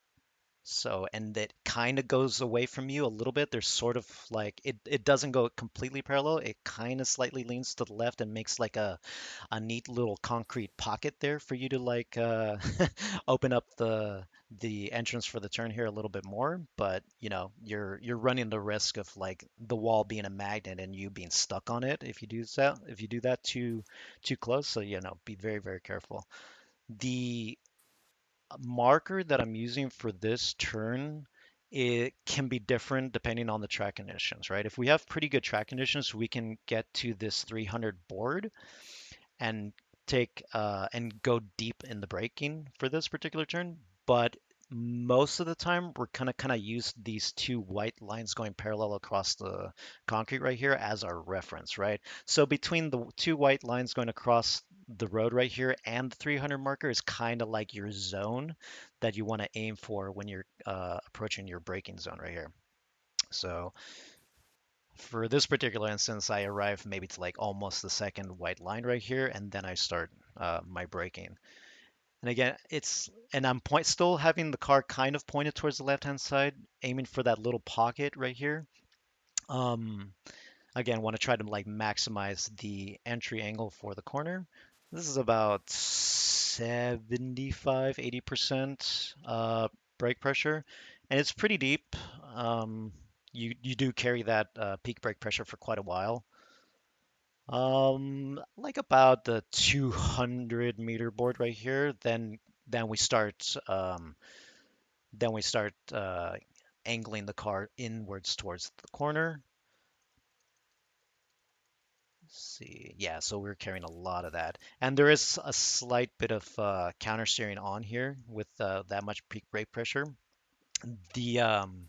So, and it kind of goes away from you a little bit. There's sort of like it doesn't go completely parallel. It kind of slightly leans to the left and makes like a neat little concrete pocket there for you to like open up the entrance for the turn here a little bit more. But you're running the risk of like the wall being a magnet and you being stuck on it if you do that too close. So be very careful. The marker that I'm using for this turn, it can be different depending on the track conditions, right? If we have pretty good track conditions, we can get to this 300 board and take and go deep in the braking for this particular turn. But most of the time, we're kind of use these two white lines going parallel across the concrete right here as our reference, right? So between the two white lines going across the road right here and the 300 marker is kind of like your zone that you want to aim for when you're approaching your braking zone right here. So for this particular instance, I arrive maybe to like almost the second white line right here, and then I start my braking. And again, I'm still having the car kind of pointed towards the left-hand side, aiming for that little pocket right here. Um, Again, want to try to like maximize the entry angle for the corner. This is about 75, 80% brake pressure, and it's pretty deep. You do carry that peak brake pressure for quite a while. Like about the 200-meter board right here. Then we start angling the car inwards towards the corner. Let's see, yeah, so we're carrying a lot of that, and there is a slight bit of counter steering on here with that much peak brake pressure. The um,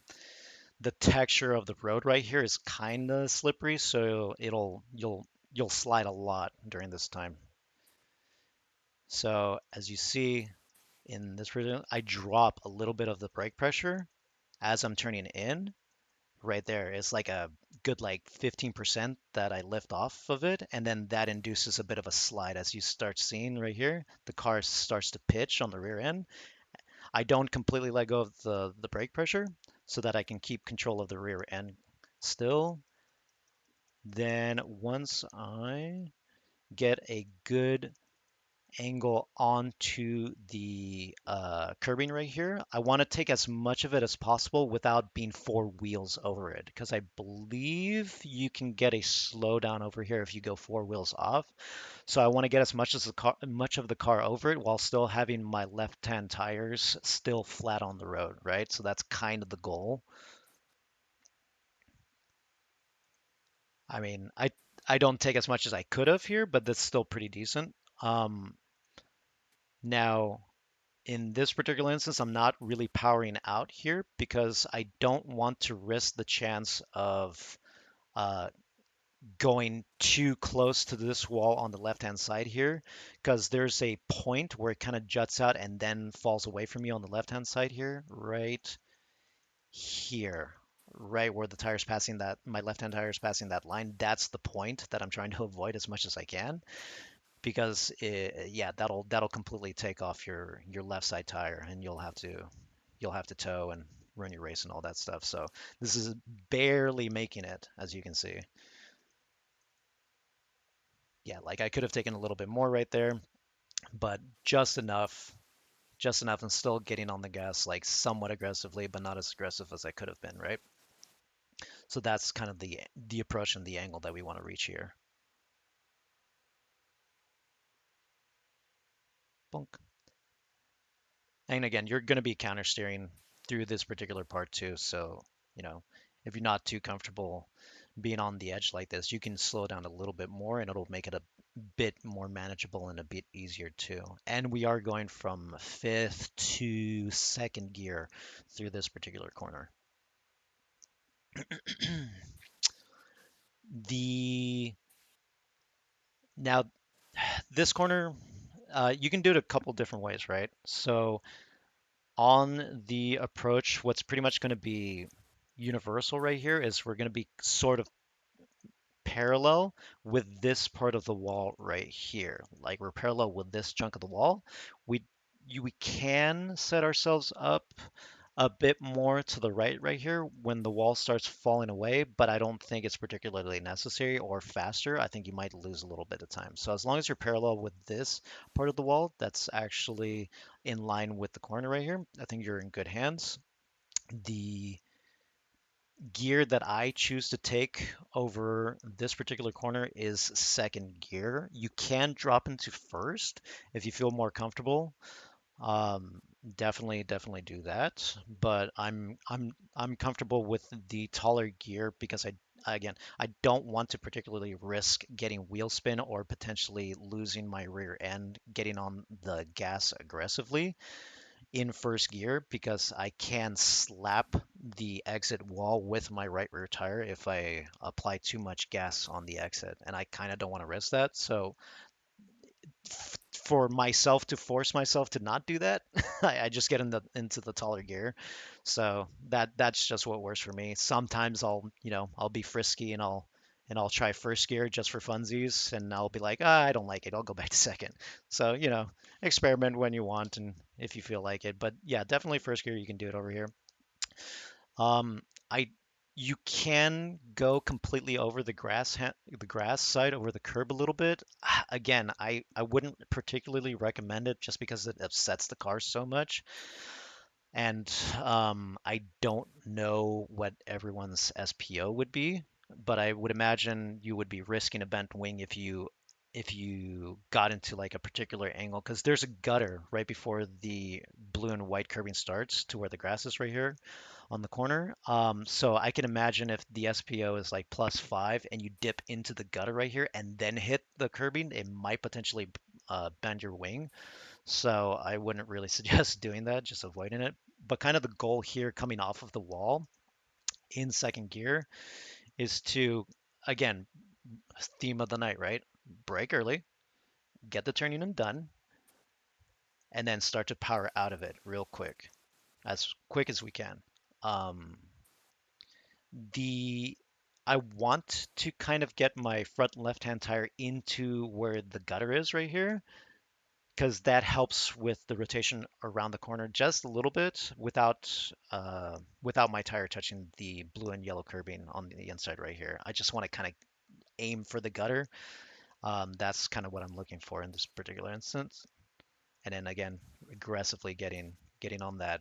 the texture of the road right here is kind of slippery, so you'll slide a lot during this time. So as you see in this version, I drop a little bit of the brake pressure as I'm turning in. Right there, it's like a good like 15% that I lift off of it, and then that induces a bit of a slide as you start seeing right here. The car starts to pitch on the rear end. I don't completely let go of the brake pressure so that I can keep control of the rear end still. Then once I get a good angle onto the curbing right here, I want to take as much of it as possible without being four wheels over it, because I believe you can get a slowdown over here if you go four wheels off. So I want to get much of the car over it while still having my left-hand tires still flat on the road, right? So that's kind of the goal. I mean, I don't take as much as I could have here, but that's still pretty decent. Now, in this particular instance, I'm not really powering out here because I don't want to risk the chance of uh, going too close to this wall on the left-hand side here, because there's a point where it kind of juts out and then falls away from you on the left-hand side here, right here, right where the tire's passing that, my left-hand tire is passing that line. That's the point that I'm trying to avoid as much as I can, because yeah, that'll completely take off your left side tire, and you'll have to tow and run your race and all that stuff. So this is barely making it, as you can see. Yeah, like I could have taken a little bit more right there, but just enough, and still getting on the gas like somewhat aggressively, but not as aggressive as I could have been, right? So that's kind of the approach and the angle that we want to reach here. Bonk. And again, you're going to be counter steering through this particular part too. So, if you're not too comfortable being on the edge like this, you can slow down a little bit more and it'll make it a bit more manageable and a bit easier too. And we are going from fifth to second gear through this particular corner. the Now, this corner, you can do it a couple different ways, right? So on the approach, what's pretty much going to be universal right here is we're going to be sort of parallel with this part of the wall right here. Like we're parallel with this chunk of the wall. We we can set ourselves up a bit more to the right here when the wall starts falling away, but I don't think it's particularly necessary or faster. I think you might lose a little bit of time. So as long as you're parallel with this part of the wall, that's actually in line with the corner right here, I think you're in good hands. The gear that I choose to take over this particular corner is second gear. You can drop into first if you feel more comfortable. Definitely do that. But I'm comfortable with the taller gear because I don't want to particularly risk getting wheel spin or potentially losing my rear end getting on the gas aggressively in first gear, because I can slap the exit wall with my right rear tire if I apply too much gas on the exit, and I kind of don't want to risk that. So for myself to force myself to not do that, I just get into the taller gear. So that's just what works for me. Sometimes I'll be frisky and I'll try first gear just for funsies, and I'll be like, I don't like it. I'll go back to second. So experiment when you want and if you feel like it. But yeah, definitely first gear. You can do it over here. I You can go completely over the grass side over the curb a little bit. Again, I wouldn't particularly recommend it just because it upsets the car so much. And I don't know what everyone's SPO would be, but I would imagine you would be risking a bent wing if you got into like a particular angle, because there's a gutter right before the blue and white curbing starts to where the grass is right here on the corner. So I can imagine if the SPO is like +5 and you dip into the gutter right here and then hit the curbing, it might potentially bend your wing. So I wouldn't really suggest doing that, just avoiding it. But kind of the goal here coming off of the wall in second gear is to, again, theme of the night, right? Brake early, get the turning in done, and then start to power out of it real quick, as quick as we can. Um, the I want to kind of get my front left-hand tire into where the gutter is right here, because that helps with the rotation around the corner just a little bit without my tire touching the blue and yellow curbing on the inside right here. I just want to kind of aim for the gutter. That's kind of what I'm looking for in this particular instance. And then again, aggressively getting on that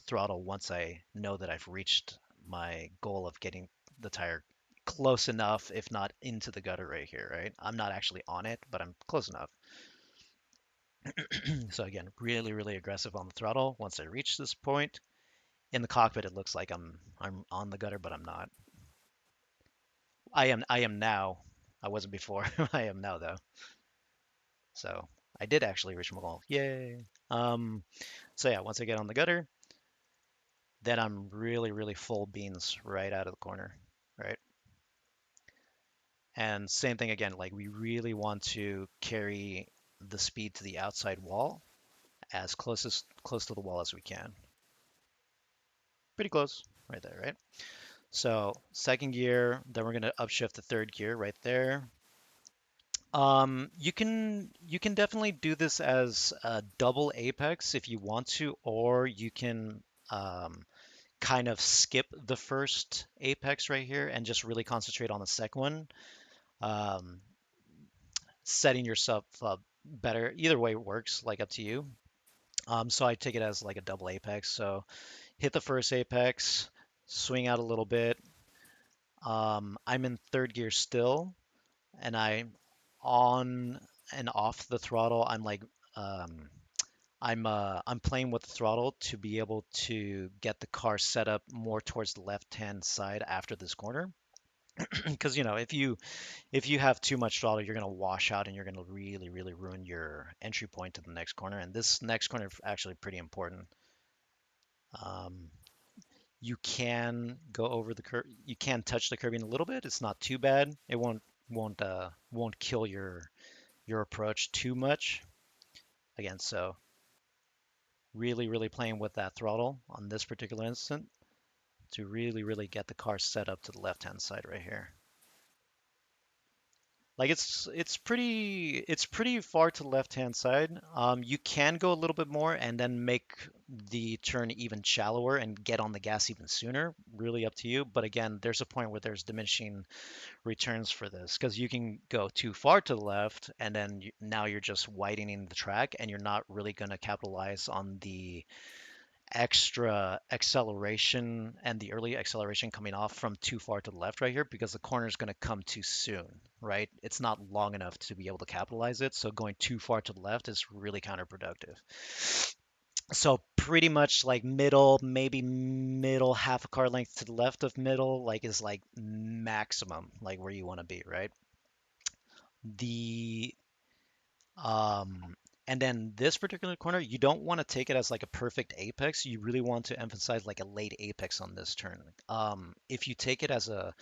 throttle once I know that I've reached my goal of getting the tire close enough, if not into the gutter right here, right? I'm not actually on it, but I'm close enough. So again, really, really aggressive on the throttle. Once I reach this point in the cockpit, it looks like I'm on the gutter, but I'm not. I am now. I wasn't before. I am now though. So I did actually reach my goal. Yay. So yeah, once I get on the gutter, then I'm really, really full beans right out of the corner, right? And same thing again, like we really want to carry the speed to the outside wall as close to the wall as we can. Pretty close, right there, right? So second gear, then we're gonna upshift to third gear right there. You can definitely do this as a double apex if you want to, or you can kind of skip the first apex right here and just really concentrate on the second one, um, setting yourself up better. Either way works, like up to you. So I take it as like a double apex. So hit the first apex, swing out a little bit. I'm in third gear still, and I'm on and off the throttle. Um, I'm playing with the throttle to be able to get the car set up more towards the left-hand side after this corner. Because if you have too much throttle, you're gonna wash out and you're gonna really really ruin your entry point to the next corner. And this next corner is actually pretty important. Um, you can go over the curb. You can touch the curbing a little bit. It's not too bad. It won't kill your approach too much. Again, so really really playing with that throttle on this particular instant to really really get the car set up to the left hand side right here. Like it's pretty far to the left-hand side. You can go a little bit more and then make the turn even shallower and get on the gas even sooner. Really up to you. But again, there's a point where there's diminishing returns for this because you can go too far to the left and then now you're just widening the track and you're not really going to capitalize on the extra acceleration and the early acceleration coming off from too far to the left right here because the corner is going to come too soon, right? It's not long enough to be able to capitalize it. So going too far to the left is really counterproductive. So pretty much like middle, maybe middle half a car length to the left of middle, like is like maximum, like where you want to be, right? The Um, and then this particular corner, you don't want to take it as like a perfect apex. You really want to emphasize like a late apex on this turn. If you take it as a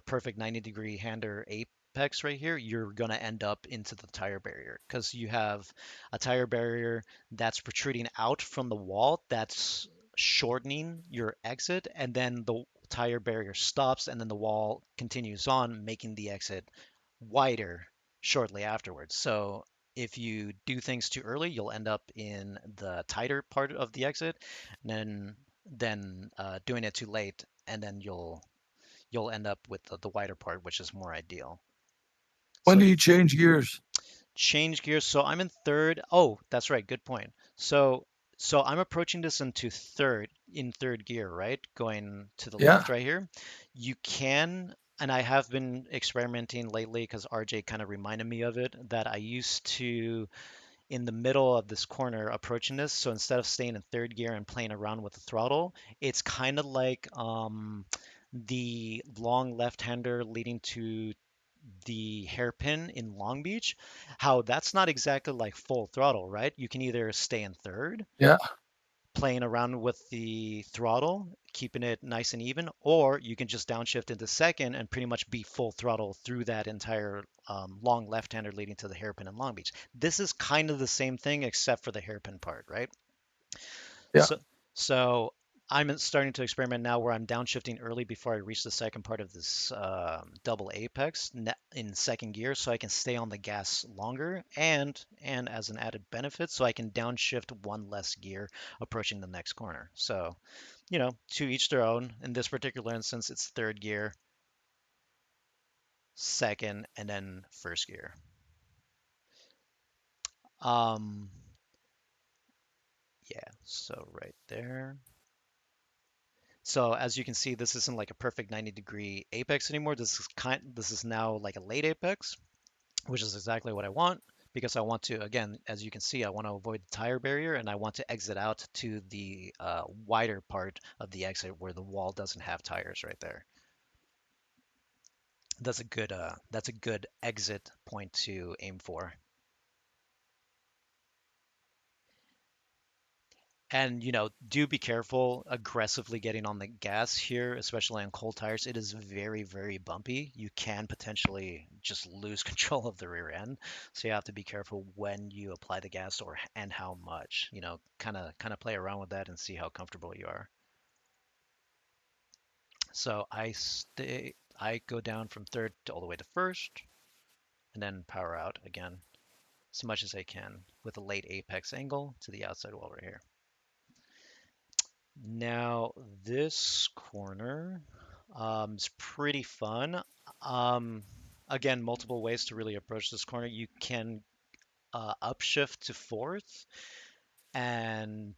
perfect 90-degree hander apex right here, you're gonna end up into the tire barrier because you have a tire barrier that's protruding out from the wall that's shortening your exit, and then the tire barrier stops, and then the wall continues on, making the exit wider shortly afterwards. So if you do things too early, you'll end up in the tighter part of the exit, and then doing it too late, and then you'll end up with the wider part, which is more ideal. When So do you change gears? change gears. So I'm in third. Oh, that's right. Good point. So I'm approaching this in third gear, right? Going to the Yeah. left right here. You can, and I have been experimenting lately because RJ kind of reminded me of it, that I used to in the middle of this corner approaching this. So instead of staying in third gear and playing around with the throttle, it's kind of like the long left-hander leading to the hairpin in Long Beach, how that's not exactly like full throttle, right? You can either stay in third, Yeah. playing around with the throttle, keeping it nice and even, or you can just downshift into second and pretty much be full throttle through that entire long left-hander leading to the hairpin in Long Beach. This is kind of the same thing except for the hairpin part, right? Yeah. So I'm starting to experiment now where I'm downshifting early before I reach the second part of this double apex in second gear, so I can stay on the gas longer, and as an added benefit, so I can downshift one less gear approaching the next corner. So, to each their own. In this particular instance, it's third gear, second, and then first gear. Um, yeah, so right there. So as you can see, this isn't like a perfect 90-degree apex anymore. This is now like a late apex, which is exactly what I want because I want to, again, as you can see, I want to avoid the tire barrier and I want to exit out to the wider part of the exit where the wall doesn't have tires right there. that's a good exit point to aim for. And do be careful aggressively getting on the gas here, especially on cold tires. It is very, very bumpy. You can potentially just lose control of the rear end. So you have to be careful when you apply the gas and how much. Kind of play around with that and see how comfortable you are. So I go down from third to all the way to first, and then power out again as much as I can with a late apex angle to the outside wall right here. Now this corner is pretty fun. Um, Again, multiple ways to really approach this corner. You can upshift to fourth, and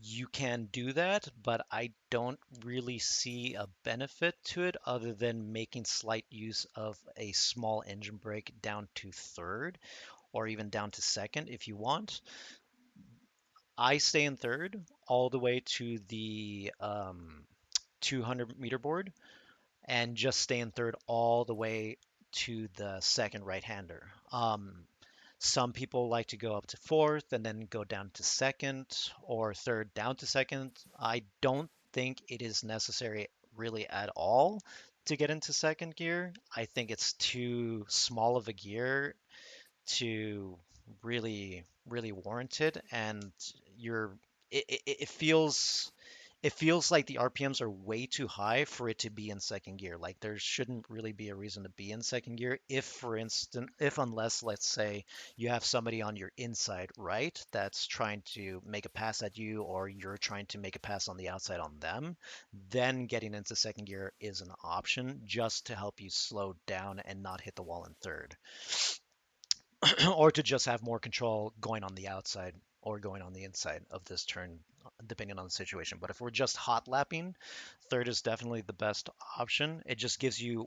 you can do that, but I don't really see a benefit to it other than making slight use of a small engine brake down to third or even down to second if you want. I stay in third all the way to the 200-meter board and just stay in third all the way to the second right-hander. Some people like to go up to fourth and then go down to second or third down to second. I don't think it is necessary really at all to get into second gear. I think it's too small of a gear to really warrant it, and it feels like the RPMs are way too high for it to be in second gear. Like there shouldn't really be a reason to be in second gear if, for instance, if unless let's say you have somebody on your inside right that's trying to make a pass at you, or you're trying to make a pass on the outside on them, then getting into second gear is an option just to help you slow down and not hit the wall in third. Or to just have more control going on the outside or going on the inside of this turn, depending on the situation. But if we're just hot lapping, third is definitely the best option. It just gives you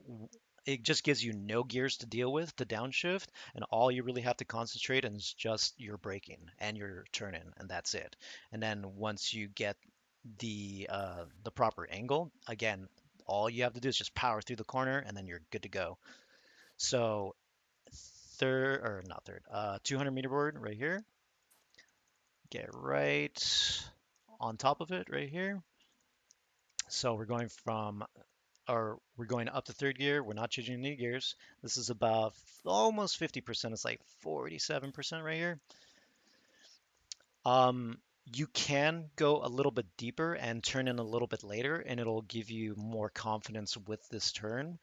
no gears to deal with to downshift, and all you really have to concentrate on is just your braking and your turn in, and that's it. And then once you get the proper angle, again, all you have to do is just power through the corner, and then you're good to go. So third or not third, 200 meter board right here. Get right on top of it right here. So we're going up to third gear. We're not changing any gears. This is about almost 50%. It's like 47% right here. You can go a little bit deeper and turn in a little bit later, and it'll give you more confidence with this turn,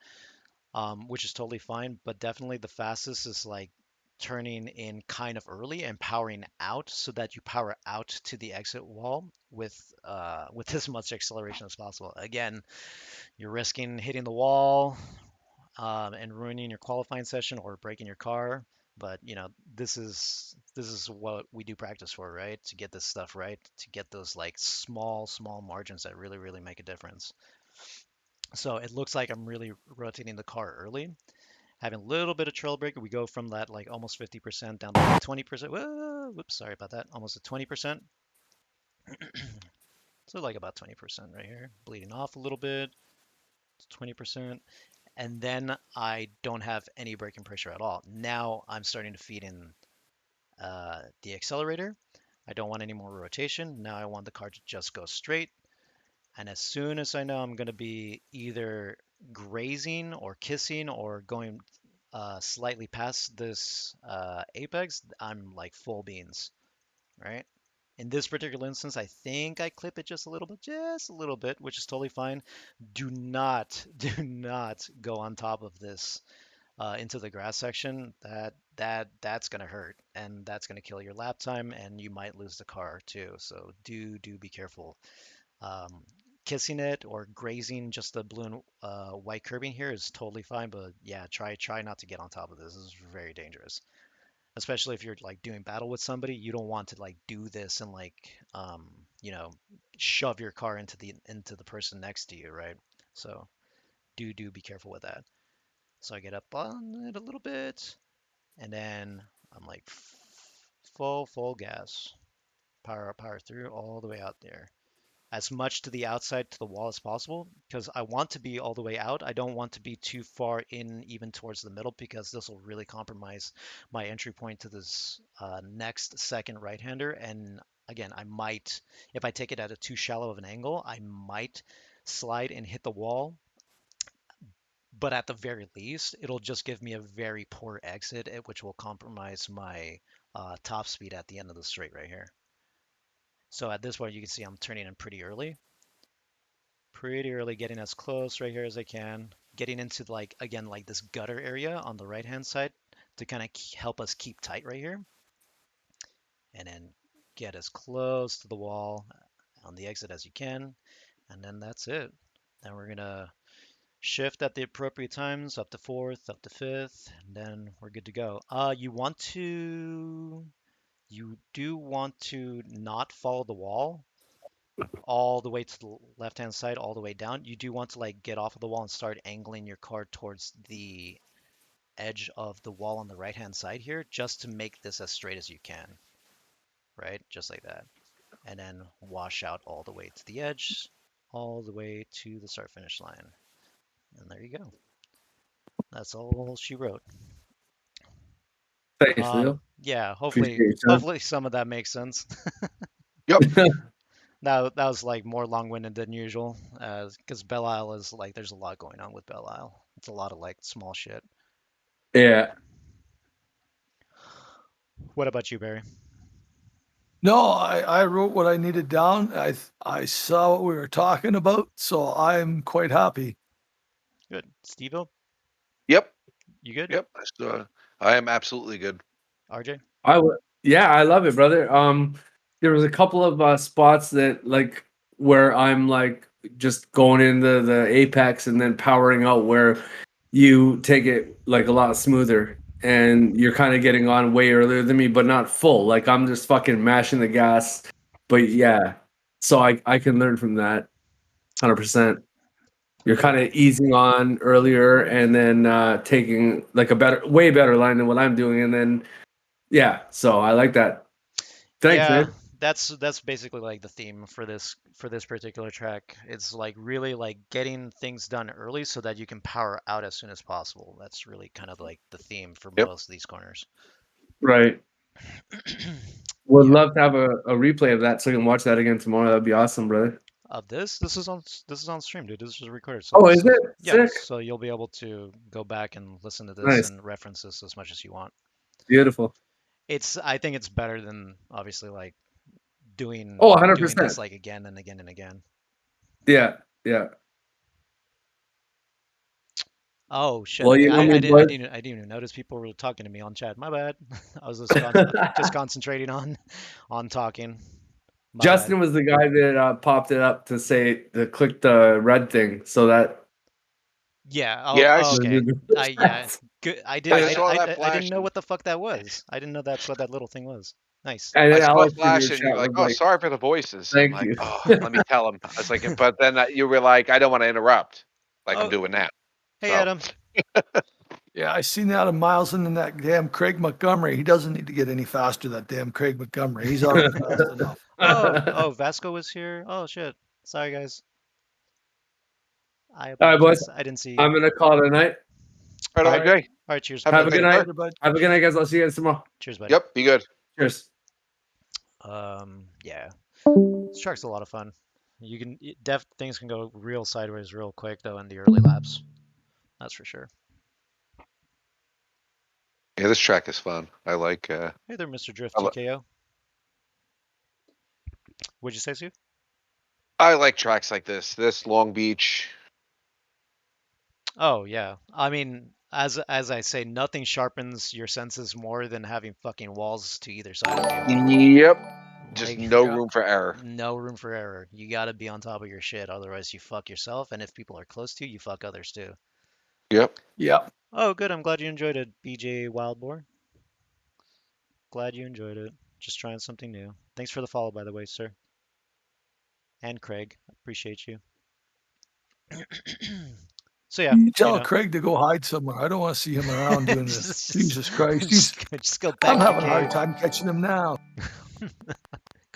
which is totally fine. But definitely the fastest is like turning in kind of early and powering out so that you power out to the exit wall with as much acceleration as possible. Again, you're risking hitting the wall and ruining your qualifying session or breaking your car. But this is what we do practice for, right? To get this stuff right, to get those like small margins that really make a difference. So it looks like I'm really rotating the car early, having a little bit of trail brake. We go from that like almost 50% down to like 20%. Whoa, whoops, sorry about that. Almost at 20%. So like about 20% right here, bleeding off a little bit. 20%. And then I don't have any braking pressure at all. Now I'm starting to feed in the accelerator. I don't want any more rotation. Now I want the car to just go straight. And as soon as I know I'm going to be either grazing or kissing or going slightly past this apex, I'm like full beans, right? In this particular instance, I think I clip it just a little bit, which is totally fine. Do not, do not go on top of this into the grass section. That's gonna hurt, and that's gonna kill your lap time, and you might lose the car too. So do be careful. Um, Kissing it or grazing just the blue and white curbing here is totally fine, but yeah, try not to get on top of this. This is very dangerous, especially if you're like doing battle with somebody. You don't want to like do this and like you know shove your car into the person next to you, right? So do be careful with that. So I get up on it a little bit, and then I'm like full gas, power through all the way out there. as much to the outside to the wall as possible because I want to be all the way out. I don't want to be too far in even towards the middle because this will really compromise my entry point to this next second right-hander. And again, I might, if I take it at a too shallow of an angle, I might slide and hit the wall. But at the very least, it'll just give me a very poor exit, which will compromise my top speed at the end of the straight right here. So at this point, you can see I'm turning in pretty early, getting as close right here as I can, getting into like, again, like this gutter area on the right-hand side to kind of help us keep tight right here. And then get as close to the wall on the exit as you can. And then that's it. Then we're gonna shift at the appropriate times, up to fourth, up to fifth, and then we're good to go. You do want to not follow the wall all the way to the left-hand side, all the way down. You do want to like get off of the wall and start angling your car towards the edge of the wall on the right-hand side here, just to make this as straight as you can, right? Just like that. And then wash out all the way to the edge, all the way to the start-finish line. And there you go. That's all she wrote. Thanks, Leo. Yeah, Appreciate your time. hopefully some of that makes sense. Yep. That was like more long-winded than usual, because Belle Isle is like there's a lot going on with Belle Isle. It's a lot of like small shit. Yeah. What about you, Barry? No, I wrote what I needed down. I saw what we were talking about, so I'm quite happy. Good. Steve-O, Yep. you good? Yep. I am absolutely good. RJ? Yeah, I love it, brother. There was a couple of spots that like where I'm like just going into the apex and then powering out where you take it like a lot smoother and you're kind of getting on way earlier than me, but not full. Like I'm just fucking mashing the gas. But yeah, so I can learn from that 100%. You're kind of easing on earlier and then taking like way better line than what I'm doing. And then, yeah, so I like that. Thanks, Yeah, man. that's basically like the theme for this particular track. It's like really like getting things done early so that you can power out as soon as possible. That's really kind of like the theme for Yep. most of these corners. Right. Would Yeah. love to have a replay of that so I can watch that again tomorrow. That'd be awesome, brother. This is on stream, dude. This is recorded. So Oh, is it? yeah, Sick. so you'll be able to go back and listen to this Nice. and reference this as much as you want. Beautiful. I think it's better than obviously like doing Oh, doing 100%. this like again and again and again. Yeah, yeah. Oh shit! Well, Hey, you know I me, didn't bud. even notice people were talking to me on chat. My bad. I was just concentrating on talking. My Justin bad. was the guy that popped it up to say to click the red thing so that. Yeah. Yeah, I Oh, s- okay. Yeah. Good. I saw that I didn't know flashing. what the fuck that was. I didn't know that's what that little thing was. Nice. And I then saw it Alex in your flash and you're chat like, was "Oh, like, sorry for the voices." I'm "Thank like, you." "Oh, let me tell him." I was like, but then you were like, "I don't want to interrupt," like I'm Oh, doing now. hey So Adam. Yeah, I seen that of Miles in that damn Craig Montgomery. He doesn't need to get any faster, that damn Craig Montgomery. He's already fast enough. Oh, Vasco was here. Oh shit. Sorry guys. I All right, boys. apologize. I didn't see you. I'm gonna call it a night. right All on, right. Jay. All right. Cheers. Have Have a a good good night. night. Everybody. Have a good night, guys. I'll see you guys tomorrow. Cheers, buddy. Yep, be good. Cheers. Yeah. This track's a lot of fun. You can things can go real sideways real quick though in the early laps. That's for sure. Yeah, this track is fun. I like. Hey there, Mr. Drift I li- TKO. What'd you say, Sue? I like tracks like this. This Long Beach. Oh yeah. I mean, as I say, nothing sharpens your senses more than having fucking walls to either side of you. Yep. Just Like, no Yeah. room for error. no room for error. You gotta be on top of your shit, otherwise you fuck yourself, and if people are close to you, you fuck others too. Yep. Yeah. Oh, good. I'm glad you enjoyed it, BJ Wildboar. Glad you enjoyed it. Just trying something new. Thanks for the follow, by the way, sir. And Craig, appreciate you. So yeah, You tell Craig to go hide somewhere. I don't want to see him around doing this. Jesus Christ. just go back I'm to having the a hard cave. time catching him now.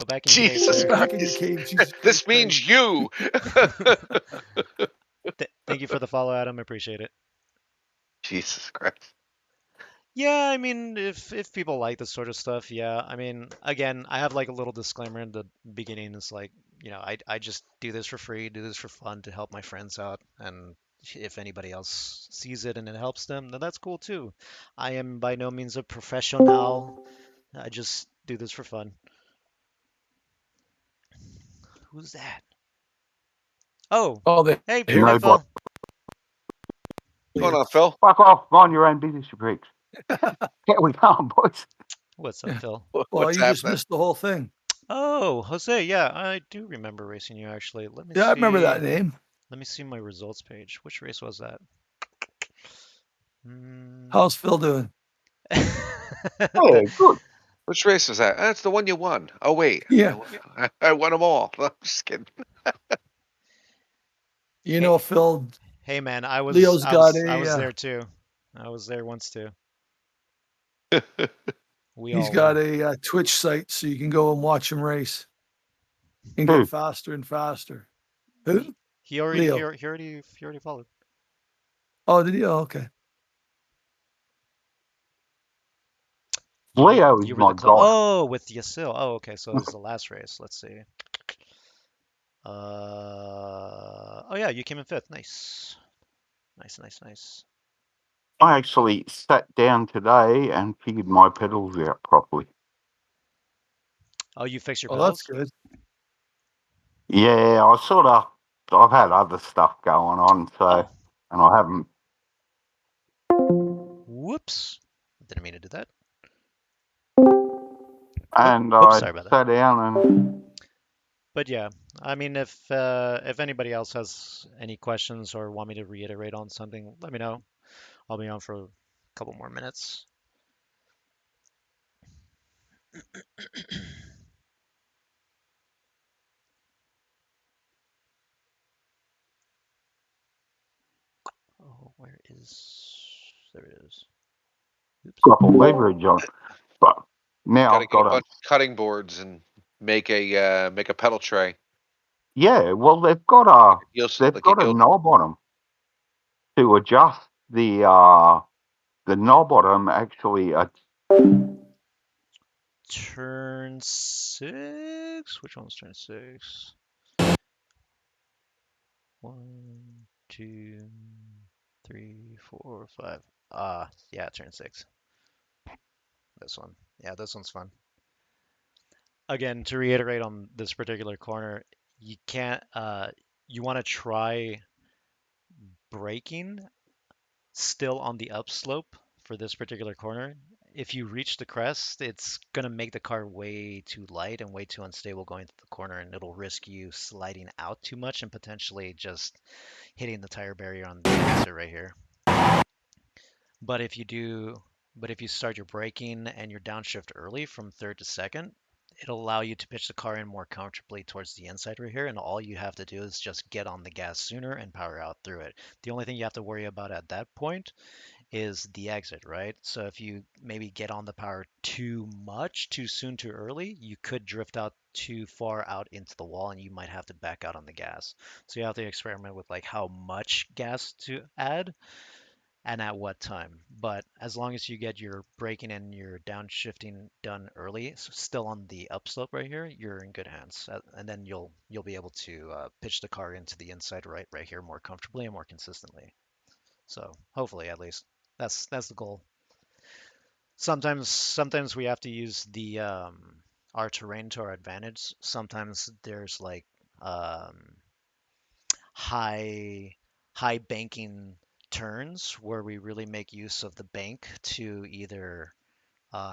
Go back in your cave, Jesus sir. Back in your Christ. cave, Jesus This Christ, means Crane. you. Thank you for the follow, Adam. I appreciate it. Jesus Christ. Yeah, I mean, if people like this sort of stuff, yeah. I mean, again, I have like a little disclaimer in the beginning. It's like, I just do this for free, do this for fun to help my friends out, and if anybody else sees it and it helps them, then that's cool too. I am by no means a professional. I just do this for fun. Who's that? Oh, Oh, they hey, hear hey, No, but Phil. What's going on, Phil? fuck off. Mind your own business, you pricks. Get we on, boys. What's up, Phil? Well, What's you just happening? missed the whole thing. Oh, Jose, yeah, I do remember racing you actually. Let me Yeah, I remember that see. name. Let me see my results page. Which race was that? Hmm. How's Phil doing? Yeah, good. Which race was that? That's the one you won. Oh wait, Yeah. I won them all. I'm just kidding. You Hey, know, Phil, hey, man, I was Leo's I got was I was a there too. I was there once too. We he's all got were. a Twitch site, so you can go and watch him race and Who? get faster and faster. Who? He already he, Leo. al- he already he already followed. Oh, did he? Oh, okay. Leo is You were my the god. oh, with Yasil. Oh, okay, so it was the last race. Let's see. Oh yeah, you came in fifth. Nice. Nice, nice, nice. I actually sat down today and figured my pedals out properly. Oh, you fixed your Oh, that's pedals? good. Yeah, I've had other stuff going on, Oh, and I haven't. whoops. Didn't mean to do that. And Whoops, I sorry about that. sat down and But yeah, I mean, if anybody else has any questions or want me to reiterate on something, let me know. I'll be on for a couple more minutes. Oh, where is? There it is. Oops. got the leverage on. But now Got to I've get a got bunch of cutting boards and make a pedal tray. yeah. Well, they've Like a got a guild. knob on them to adjust the knob on them. Actually, Turn six? Which one's turn six? One, two, three, four, five. Yeah, turn six. This one. Yeah, this one's fun. Again, to reiterate on this particular corner, you can't, you want to try braking still on the upslope for this particular corner. If you reach the crest, it's going to make the car way too light and way too unstable going through the corner, and it'll risk you sliding out too much and potentially just hitting the tire barrier on the exit right here. But if you do, but if you start your braking and your downshift early from third to second, it'll allow you to pitch the car in more comfortably towards the inside right here. And all you have to do is just get on the gas sooner and power out through it. The only thing you have to worry about at that point is the exit, right? So if you maybe get on the power too much, too soon, too early, you could drift out too far out into the wall and you might have to back out on the gas. So you have to experiment with like how much gas to add and at what time. But as long as you get your braking and your downshifting done early, still on the upslope right here, you're in good hands. And then you'll be able to pitch the car into the inside right here more comfortably and more consistently. So hopefully, at least that's the goal. Sometimes we have to use the our terrain to our advantage. Sometimes there's like um, high high banking turns where we really make use of the bank to either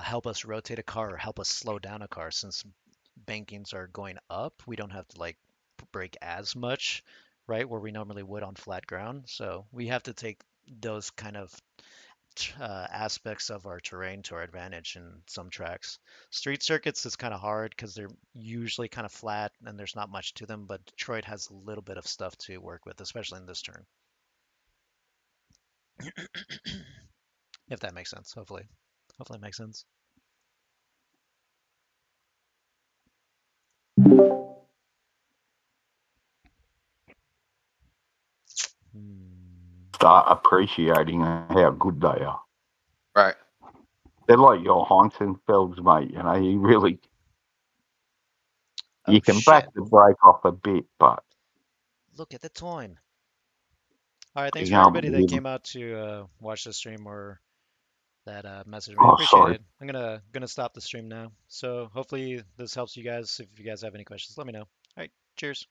help us rotate a car or help us slow down a car. Since bankings are going up, we don't have to like brake as much, right, where we normally would on flat ground. So we have to take those kind of aspects of our terrain to our advantage in some tracks. Street circuits is kind of hard because they're usually kind of flat and there's not much to them, but Detroit has a little bit of stuff to work with, especially in this turn. If that makes sense, hopefully. Hopefully it makes sense. start appreciating how good they are. Right. They're like your Heinzenfelds, mate. You know, you really Oh you can back shit! the brake off a bit, but Look at the time. All right, thanks you for can't everybody that believe them. came out to watch the stream or that message me. I Oh, appreciate sorry. it. I'm gonna stop the stream now. So hopefully this helps you guys. If you guys have any questions, let me know. All right, cheers.